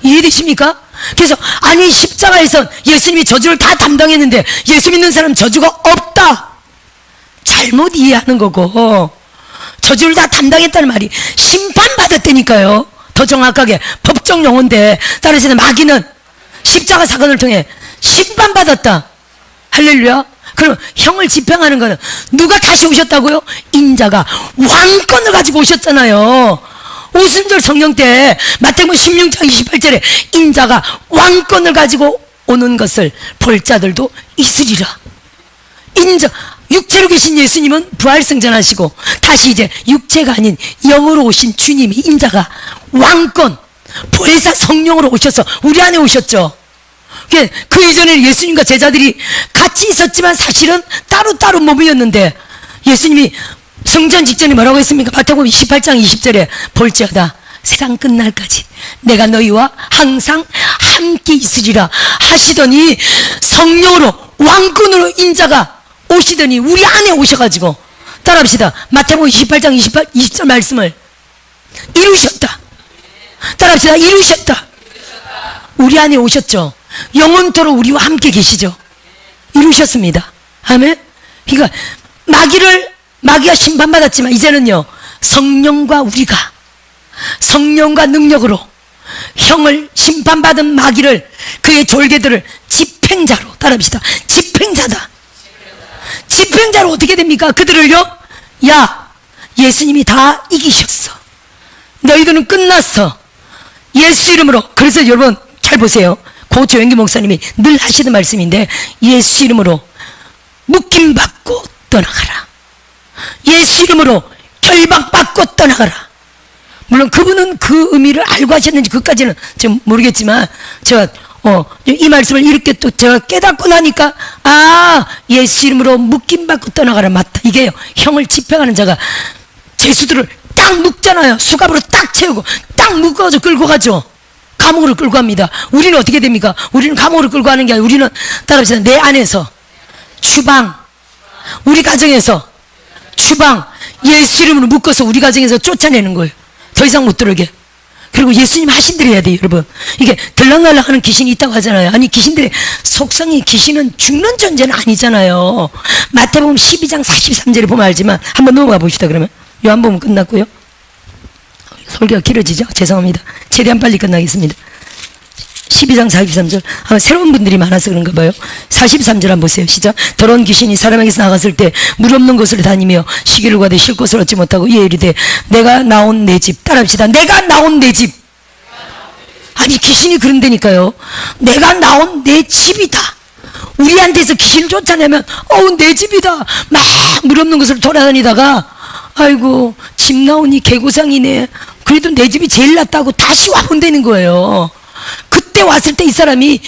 이해되십니까? 그래서 아니 십자가에서 예수님이 저주를 다 담당했는데 예수 믿는 사람 저주가 없다. 잘못 이해하는 거고, 저주를 다 담당했다는 말이 심판받았다니까요. 더 정확하게 법적 용어인데, 따라서 마귀는 십자가 사건을 통해 심판받았다. 할렐루야. 그럼 형을 집행하는 거는 누가 다시 오셨다고요? 인자가 왕권을 가지고 오셨잖아요. 오순절 성령 때 마태복음 16장 28절에 인자가 왕권을 가지고 오는 것을 볼 자들도 있으리라. 인자, 육체로 계신 예수님은 부활승천하시고 다시 이제 육체가 아닌 영으로 오신 주님이 인자가 왕권, 보혜사 성령으로 오셔서 우리 안에 오셨죠. 그 이전에 예수님과 제자들이 같이 있었지만 사실은 따로따로 몸이었는데 예수님이 성전 직전에 뭐라고 했습니까? 마태복음 28장 20절에 볼지어다 세상 끝날까지 내가 너희와 항상 함께 있으리라 하시더니 성령으로 왕권으로 인자가 오시더니 우리 안에 오셔가지고, 따라합시다. 마태복음 28장 20절 말씀을 이루셨다. 따라합시다. 이루셨다. 우리 안에 오셨죠. 영원토록 우리와 함께 계시죠. 이루셨습니다. 아멘. 그러니까 마귀가 심판받았지만 이제는요 성령과 우리가 성령과 능력으로 형을 심판받은 마귀를, 그의 졸개들을 집행자로, 따라합시다. 집행자다. 집행자로 어떻게 됩니까? 그들을요, 야 예수님이 다 이기셨어, 너희들은 끝났어, 예수 이름으로. 그래서 여러분 잘 보세요. 고 조영기 목사님이 늘 하시는 말씀인데, 예수 이름으로 묶임받고 떠나가라, 예수 이름으로 결박받고 떠나가라. 물론 그분은 그 의미를 알고 하셨는지 그까지는 지금 모르겠지만, 제가 이 말씀을 이렇게 또 제가 깨닫고 나니까, 예수 이름으로 묶임받고 떠나가라. 맞다. 이게요, 형을 집행하는 자가 죄수들을 딱 묶잖아요. 수갑으로 딱 채우고 딱 묶어서 끌고 가죠. 감옥으로 끌고 갑니다. 우리는 어떻게 됩니까? 우리는 감옥으로 끌고 가는 게 아니라 우리는, 따라합시다. 내 안에서 주방, 우리 가정에서 주방, 예수 이름으로 묶어서 우리 가정에서 쫓아내는 거예요. 더 이상 못 들어오게. 그리고 예수님 하신 대로 해야 돼요, 여러분. 이게 들락날락 하는 귀신이 있다고 하잖아요. 아니, 귀신들의 속성이, 귀신은 죽는 존재는 아니잖아요. 마태복음 12장 43절에 보면 알지만, 한번 넘어가 봅시다. 그러면 요한복음 끝났고요. 설교가 길어지죠? 죄송합니다. 최대한 빨리 끝나겠습니다. 12장 43절. 아마 새로운 분들이 많아서 그런가 봐요. 43절 한번 보세요. 시작. 더러운 귀신이 사람에게서 나갔을 때 물 없는 곳을 다니며 시기를 구하되 쉴 곳을 얻지 못하고 이에 이르되 내가 나온 내 집. 따라합시다. 내가 나온 내 집. 아니 귀신이 그런다니까요. 내가 나온 내 집이다. 우리한테서 귀신을 쫓아내면 내 집이다. 막 물 없는 곳을 돌아다니다가 아이고 집 나오니 개고상이네. 그래도 내 집이 제일 낫다고 다시 와본다는 거예요. 그때 왔을 때 이 사람이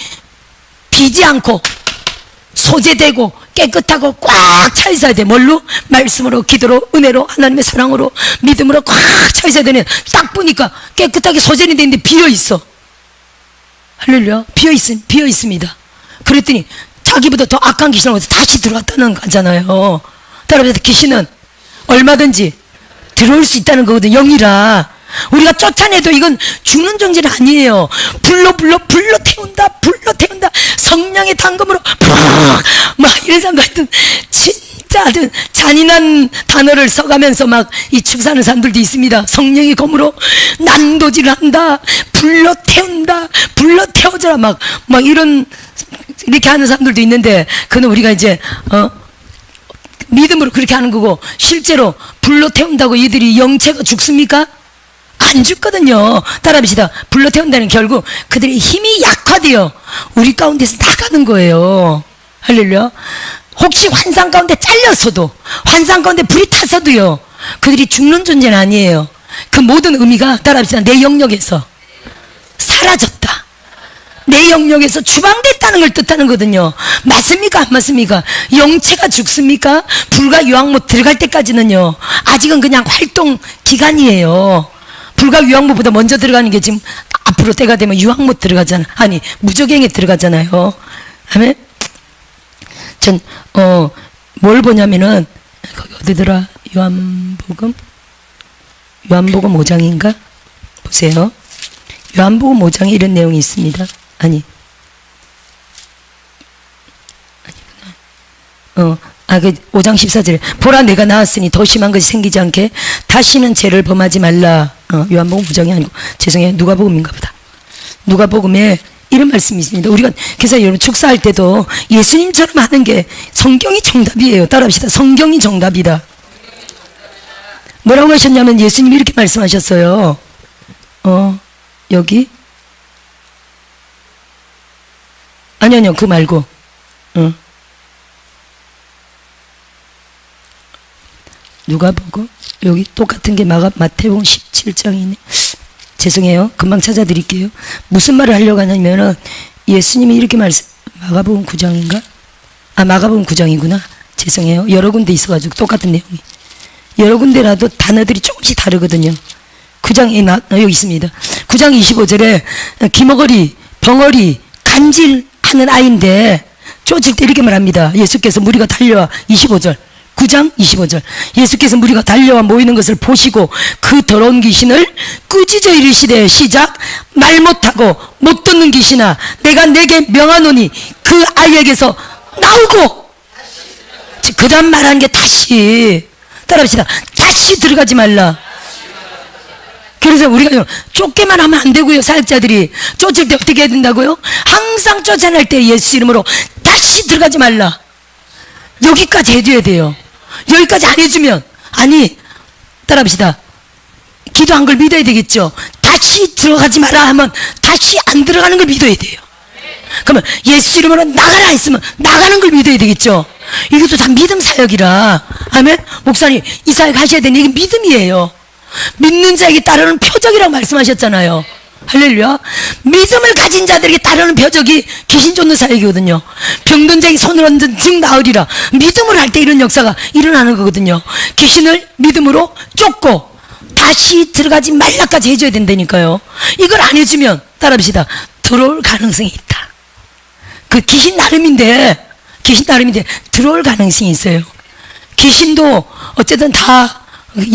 비지 않고 소재되고 깨끗하고 꽉 차 있어야 돼. 뭘로? 말씀으로, 기도로, 은혜로, 하나님의 사랑으로, 믿음으로 꽉 차 있어야 되네. 딱 보니까 깨끗하게 소재는 되는데 비어있어. 할렐루야. 비어있습니다. 그랬더니 자기보다 더 악한 귀신을 얻어 다시 들어왔다는 거잖아요. 따라서 귀신은 얼마든지 들어올 수 있다는 거거든. 영이라. 우리가 쫓아내도 이건 죽는 존재는 아니에요. 불로 태운다. 성령의 당금으로 막 이런 사람 같은 진짜 아주 잔인한 단어를 써가면서 막 이 축사하는 사람들도 있습니다. 성령의 검으로 난도질을 한다. 불로 태운다. 불로 태워져라. 막 이런 이렇게 하는 사람들도 있는데 그는 우리가 이제 믿음으로 그렇게 하는 거고 실제로 불로 태운다고 이들이 영체가 죽습니까? 안 죽거든요. 따라합시다. 불러 태운다는 결국 그들의 힘이 약화되어 우리 가운데서 나가는 거예요. 할렐루야. 혹시 환상 가운데 잘렸어도 환상 가운데 불이 타서도요 그들이 죽는 존재는 아니에요. 그 모든 의미가 따라합시다. 내 영역에서 사라졌다. 내 영역에서 추방됐다는 걸 뜻하는 거거든요. 맞습니까? 안 맞습니까? 영체가 죽습니까? 불과 유황못 들어갈 때까지는요 아직은 그냥 활동 기간이에요. 불과 유황못보다 먼저 들어가는 게 지금 앞으로 때가 되면 유황못 들어가잖아. 아니 무적행에 들어가잖아요. 아멘. 전 뭘 보냐면은 거기 어디더라? 요한복음 5장인가? 보세요. 요한복음 5장에 이런 내용이 있습니다. 아니구나. 그 5장 14절에 보라 내가 나왔으니 더 심한 것이 생기지 않게 다시는 죄를 범하지 말라. 요한복음 5장이 아니고 죄송해요. 누가복음인가 보다. 누가복음에 이런 말씀이 있습니다. 우리가 그래서 여러분 축사할 때도 예수님처럼 하는 게 성경이 정답이에요. 따라합시다. 성경이 정답이다. 뭐라고 하셨냐면 예수님이 이렇게 말씀하셨어요. 여기 아니요 그거 말고 누가복음 여기 똑같은 게 마태복음 17장이네. 죄송해요. 금방 찾아드릴게요. 무슨 말을 하려고 하냐면은 예수님이 이렇게 마가복음 9장인가? 마가복음 9장이구나. 죄송해요. 여러 군데 있어가지고 똑같은 내용이. 여러 군데라도 단어들이 조금씩 다르거든요. 9장에 여기 있습니다. 9장 25절에 기머거리, 벙어리, 간질하는 아이인데 쫓을 때 이렇게 말합니다. 예수께서 무리가 달려와 25절. 9장 25절 예수께서 무리가 달려와 모이는 것을 보시고 그 더러운 귀신을 꾸짖어 이르시되 시작 말 못하고 못 듣는 귀신아 내가 내게 명하노니 그 아이에게서 나오고 그 다음 말하는 게 다시 따라합시다. 다시 들어가지 말라. 그래서 우리가 쫓게만 하면 안 되고요. 사역자들이 쫓을 때 어떻게 해야 된다고요? 항상 쫓아낼 때 예수 이름으로 다시 들어가지 말라. 여기까지 해줘야 돼요. 여기까지 안 해주면 따라합시다. 기도한 걸 믿어야 되겠죠. 다시 들어가지 마라 하면 다시 안 들어가는 걸 믿어야 돼요. 그러면 예수 이름으로 나가라 했으면 나가는 걸 믿어야 되겠죠. 이것도 다 믿음 사역이라. 아멘. 목사님 이 사역 하셔야 되는 이게 믿음이에요. 믿는 자에게 따르는 표적이라고 말씀하셨잖아요. 할렐루야. 믿음을 가진 자들에게 따르는 표적이 귀신 쫓는 사역이거든요. 병든 자에게 손을 얹은 즉 나으리라. 믿음을 할 때 이런 역사가 일어나는 거거든요. 귀신을 믿음으로 쫓고 다시 들어가지 말라까지 해줘야 된다니까요. 이걸 안 해주면 따라합시다. 들어올 가능성이 있다. 그 귀신 나름인데 들어올 가능성이 있어요. 귀신도 어쨌든 다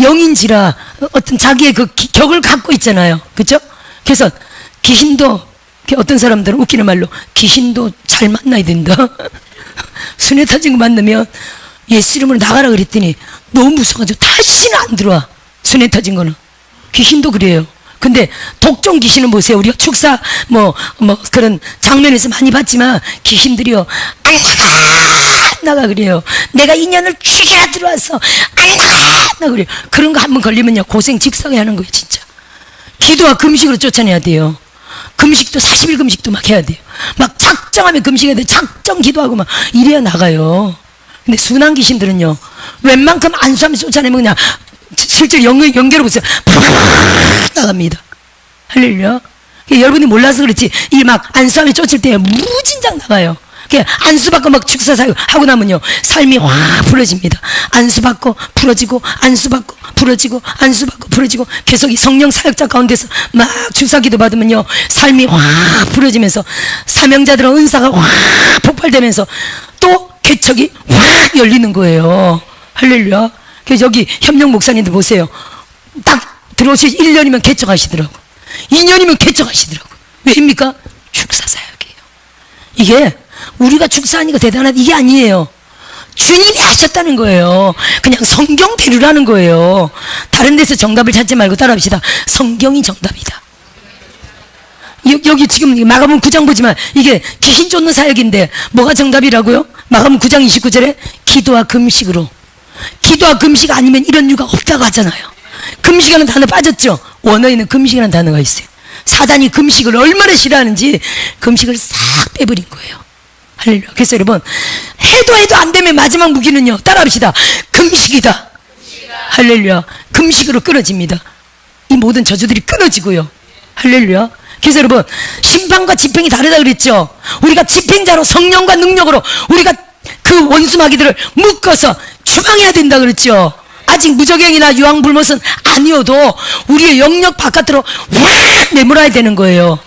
영인지라 어떤 자기의 그 격을 갖고 있잖아요. 그렇죠? 그래서 귀신도 어떤 사람들은 웃기는 말로 귀신도 잘 만나야 된다. 순회 터진 거 만나면 예수 이름으로 나가라 그랬더니 너무 무서워가지고 다시는 안 들어와. 순회 터진 거는 귀신도 그래요. 근데 독종 귀신은 보세요. 우리가 축사 뭐 그런 장면에서 많이 봤지만 귀신들이요, 안 나가 그래요. 내가 인연을 죽여야 들어왔어, 안 나가 그래요. 그런 거 한번 걸리면요 고생 직성에 하는 거예요. 진짜 기도와 금식으로 쫓아내야 돼요. 금식도 40일 금식도 막 해야 돼요. 막 작정하면 금식해야 돼요. 작정 기도하고 막 이래야 나가요. 근데 순한 귀신들은요, 웬만큼 안수하면 쫓아내면 그냥 실제로 연결해 보세요. 나갑니다. 할렐루야. 여러분이 몰라서 그렇지, 이 막 안수하면 쫓을 때 무진장 나가요. 안수받고 막 축사사역 하고 나면요 삶이 확 풀어집니다. 안수받고 풀어지고, 안수받고 풀어지고, 안수받고 풀어지고, 계속 이 성령 사역자 가운데서 막 축사기도 받으면요 삶이 확 풀어지면서 사명자들은 은사가 확 폭발되면서 또 개척이 확 열리는 거예요. 할렐루야. 그래서 여기 협력 목사님들 보세요. 딱 들어오시 1년이면 개척하시더라고. 2년이면 개척하시더라고. 왜입니까? 축사사역이에요. 이게 우리가 축사하니까 대단한 이게 아니에요. 주님이 하셨다는 거예요. 그냥 성경대로라는 거예요. 다른 데서 정답을 찾지 말고 따라합시다. 성경이 정답이다. 여기 지금 마가복음 9장 보지만 이게 귀신 쫓는 사역인데 뭐가 정답이라고요? 마가복음 9장 29절에 기도와 금식으로. 기도와 금식 아니면 이런 이유가 없다고 하잖아요. 금식이라는 단어 빠졌죠? 원어에는 금식이라는 단어가 있어요. 사단이 금식을 얼마나 싫어하는지 금식을 싹 빼버린 거예요. 할렐루야. 그래서 여러분, 해도 안 되면 마지막 무기는요, 따라합시다. 금식이다. 할렐루야. 금식으로 끊어집니다. 이 모든 저주들이 끊어지고요. 할렐루야. 그래서 여러분, 심판과 집행이 다르다 그랬죠. 우리가 집행자로 성령과 능력으로 우리가 그 원수마귀들을 묶어서 추방해야 된다 그랬죠. 아직 무적행이나 유황불못은 아니어도 우리의 영역 바깥으로 확 내몰아야 되는 거예요.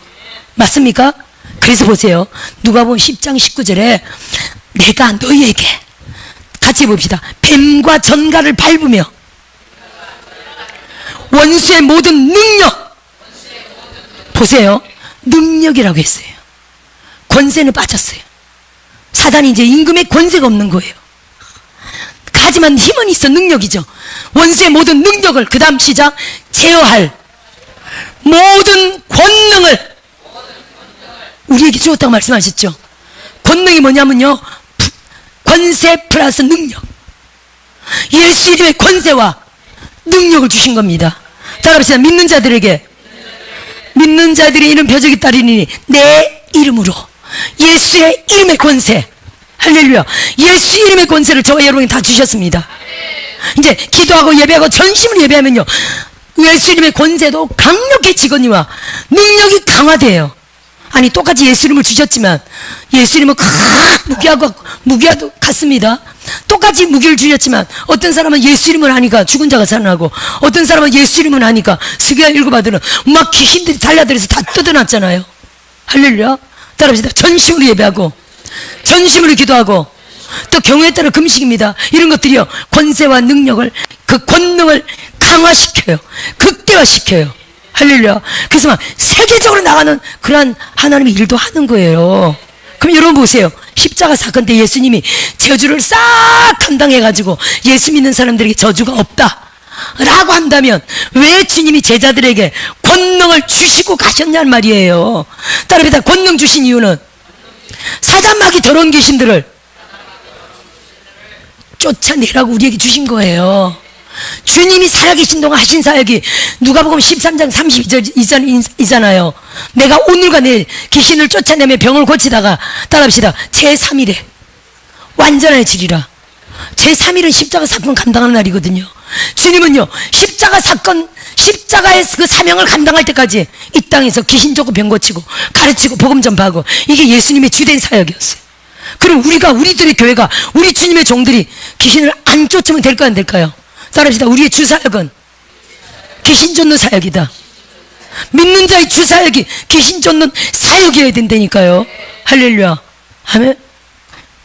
맞습니까? 그래서 보세요. 누가복음 10장 19절에 내가 너희에게, 같이 봅시다. 뱀과 전갈을 밟으며 원수의 모든 능력, 보세요. 능력이라고 했어요. 권세는 빠졌어요. 사단이 이제 임금의 권세가 없는 거예요. 하지만 힘은 있어. 능력이죠. 원수의 모든 능력을, 그 다음 시작, 제어할 모든 권능을 우리에게 주었다고 말씀하셨죠. 권능이 뭐냐면요, 권세 플러스 능력. 예수 이름의 권세와 능력을 주신 겁니다. 따라합시다. 믿는 자들에게, 믿는 자들이 이는 표적이 따르니 내 이름으로, 예수의 이름의 권세. 할렐루야. 예수 이름의 권세를 저와 여러분이 다 주셨습니다. 이제 기도하고 예배하고 전심으로 예배하면요, 예수 이름의 권세도 강력해지거니와 능력이 강화돼요. 아니, 똑같이 예수 이름을 주셨지만 예수 이름은 무기하고 같습니다. 똑같이 무기를 주셨지만 어떤 사람은 예수 이름을 하니까 죽은 자가 살아나고, 어떤 사람은 예수 이름을 하니까 스가랴 7아들은 막 귀신들이 달려들어서 다 뜯어놨잖아요. 할렐루야. 따라합시다. 전심으로 예배하고 전심으로 기도하고 또 경우에 따라 금식입니다. 이런 것들이요, 권세와 능력을, 그 권능을 강화시켜요. 극대화시켜요. 할렐루야. 그래서 막 세계적으로 나가는 그러한 하나님의 일도 하는 거예요. 그럼 여러분 보세요. 십자가 사건 때 예수님이 저주를 싹 감당해가지고 예수 믿는 사람들에게 저주가 없다 라고 한다면 왜 주님이 제자들에게 권능을 주시고 가셨냐는 말이에요. 따라합니다. 권능 주신 이유는 사단마귀 더러운 귀신들을 쫓아내라고 우리에게 주신 거예요. 주님이 살아계신 동안 하신 사역이 누가복음 13장 32절이잖아요. 내가 오늘과 내일 귀신을 쫓아내며 병을 고치다가, 따라합시다, 제3일에 완전해지리라. 제3일은 십자가 사건 감당하는 날이거든요. 주님은요, 십자가 사건, 십자가의 그 사명을 감당할 때까지 이 땅에서 귀신 쫓고 병 고치고 가르치고 복음 전파하고, 이게 예수님의 주된 사역이었어요. 그럼 우리들의 교회가, 우리 주님의 종들이 귀신을 안 쫓으면 될까요, 안 될까요? 따라합시다. 우리의 주사역은 귀신 쫓는 사역이다. 믿는 자의 주사역이 귀신 쫓는 사역이어야 된다니까요. 할렐루야. 아멘.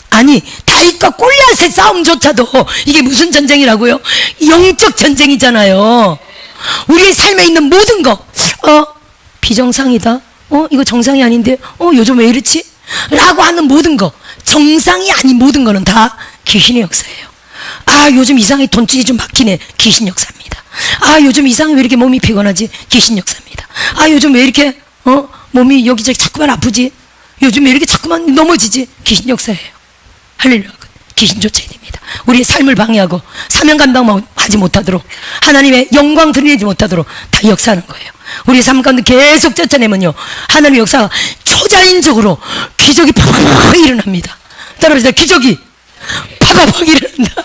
아니, 다윗과 골리앗의 싸움조차도 이게 무슨 전쟁이라고요? 영적 전쟁이잖아요. 우리의 삶에 있는 모든 거, 비정상이다, 이거 정상이 아닌데, 요즘 왜 이렇지? 라고 하는 모든 거, 정상이 아닌 모든 거는 다 귀신의 역사예요. 아, 요즘 이상하게 돈줄이 좀 막히네. 귀신 역사입니다. 아, 요즘 이상하게 왜 이렇게 몸이 피곤하지? 귀신 역사입니다. 아, 요즘 왜 이렇게 몸이 여기저기 자꾸만 아프지? 요즘 왜 이렇게 자꾸만 넘어지지? 귀신 역사예요. 할렐루야. 귀신 쫓아야 됩니다. 우리의 삶을 방해하고 사명 감당하지 못하도록, 하나님의 영광 드러내지 못하도록 다 역사하는 거예요. 우리 삶 가운데 계속 쫓아내면요, 하나님의 역사가 초자연적으로 기적이 팍팍팍 일어납니다. 따라합시다. 기적이 팍팍팍 일어난다.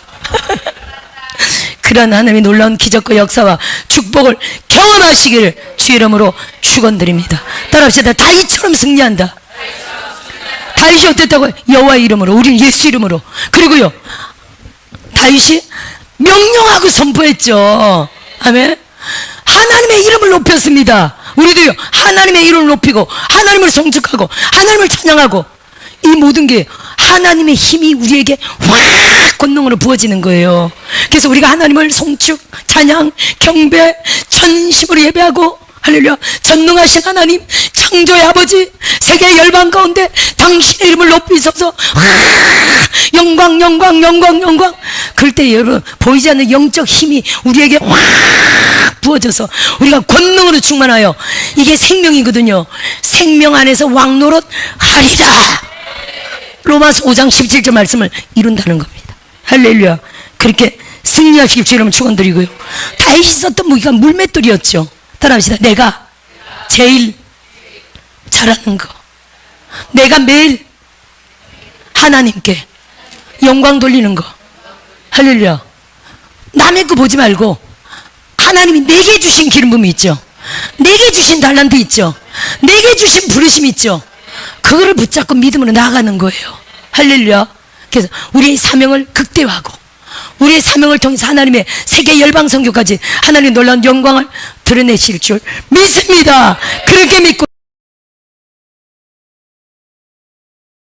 그런 하나님의 놀라운 기적과 역사와 축복을 경험하시기를 주 이름으로 축원드립니다. 따라합시다. 다윗처럼 승리한다. 다윗이 어땠다고요? 여호와의 이름으로, 우리는 예수 이름으로. 그리고요, 다윗이 명령하고 선포했죠. 아멘. 하나님의 이름을 높였습니다. 우리도요, 하나님의 이름을 높이고 하나님을 송축하고 하나님을 찬양하고, 이 모든 게 하나님의 힘이 우리에게 확 권능으로 부어지는 거예요. 그래서 우리가 하나님을 송축, 찬양, 경배, 전심으로 예배하고, 할렐루야, 전능하신 하나님, 창조의 아버지, 세계 열방 가운데 당신의 이름을 높이소서. 영광, 영광, 영광, 영광. 그럴 때 여러분, 보이지 않는 영적 힘이 우리에게 확 부어져서 우리가 권능으로 충만하여, 이게 생명이거든요. 생명 안에서 왕노릇 하리라. 로마서 5장 17절 말씀을 이룬다는 겁니다. 할렐루야. 그렇게 승리하시길 주 여러분 축원드리고요. 다윗이 썼던 무기가 물맷돌이었죠. 따라합시다. 내가 제일 잘하는 거, 내가 매일 하나님께 영광 돌리는 거. 할렐루야. 남의 거 보지 말고 하나님이 내게 주신 기름 부음이 있죠. 내게 주신 달란트 있죠. 내게 주신 부르심 있죠. 그거를 붙잡고 믿음으로 나아가는 거예요. 할렐루야. 그래서 우리의 사명을 극대화하고, 우리의 사명을 통해서 하나님의 세계 열방 선교까지 하나님의 놀라운 영광을 드러내실 줄 믿습니다. 그렇게 믿고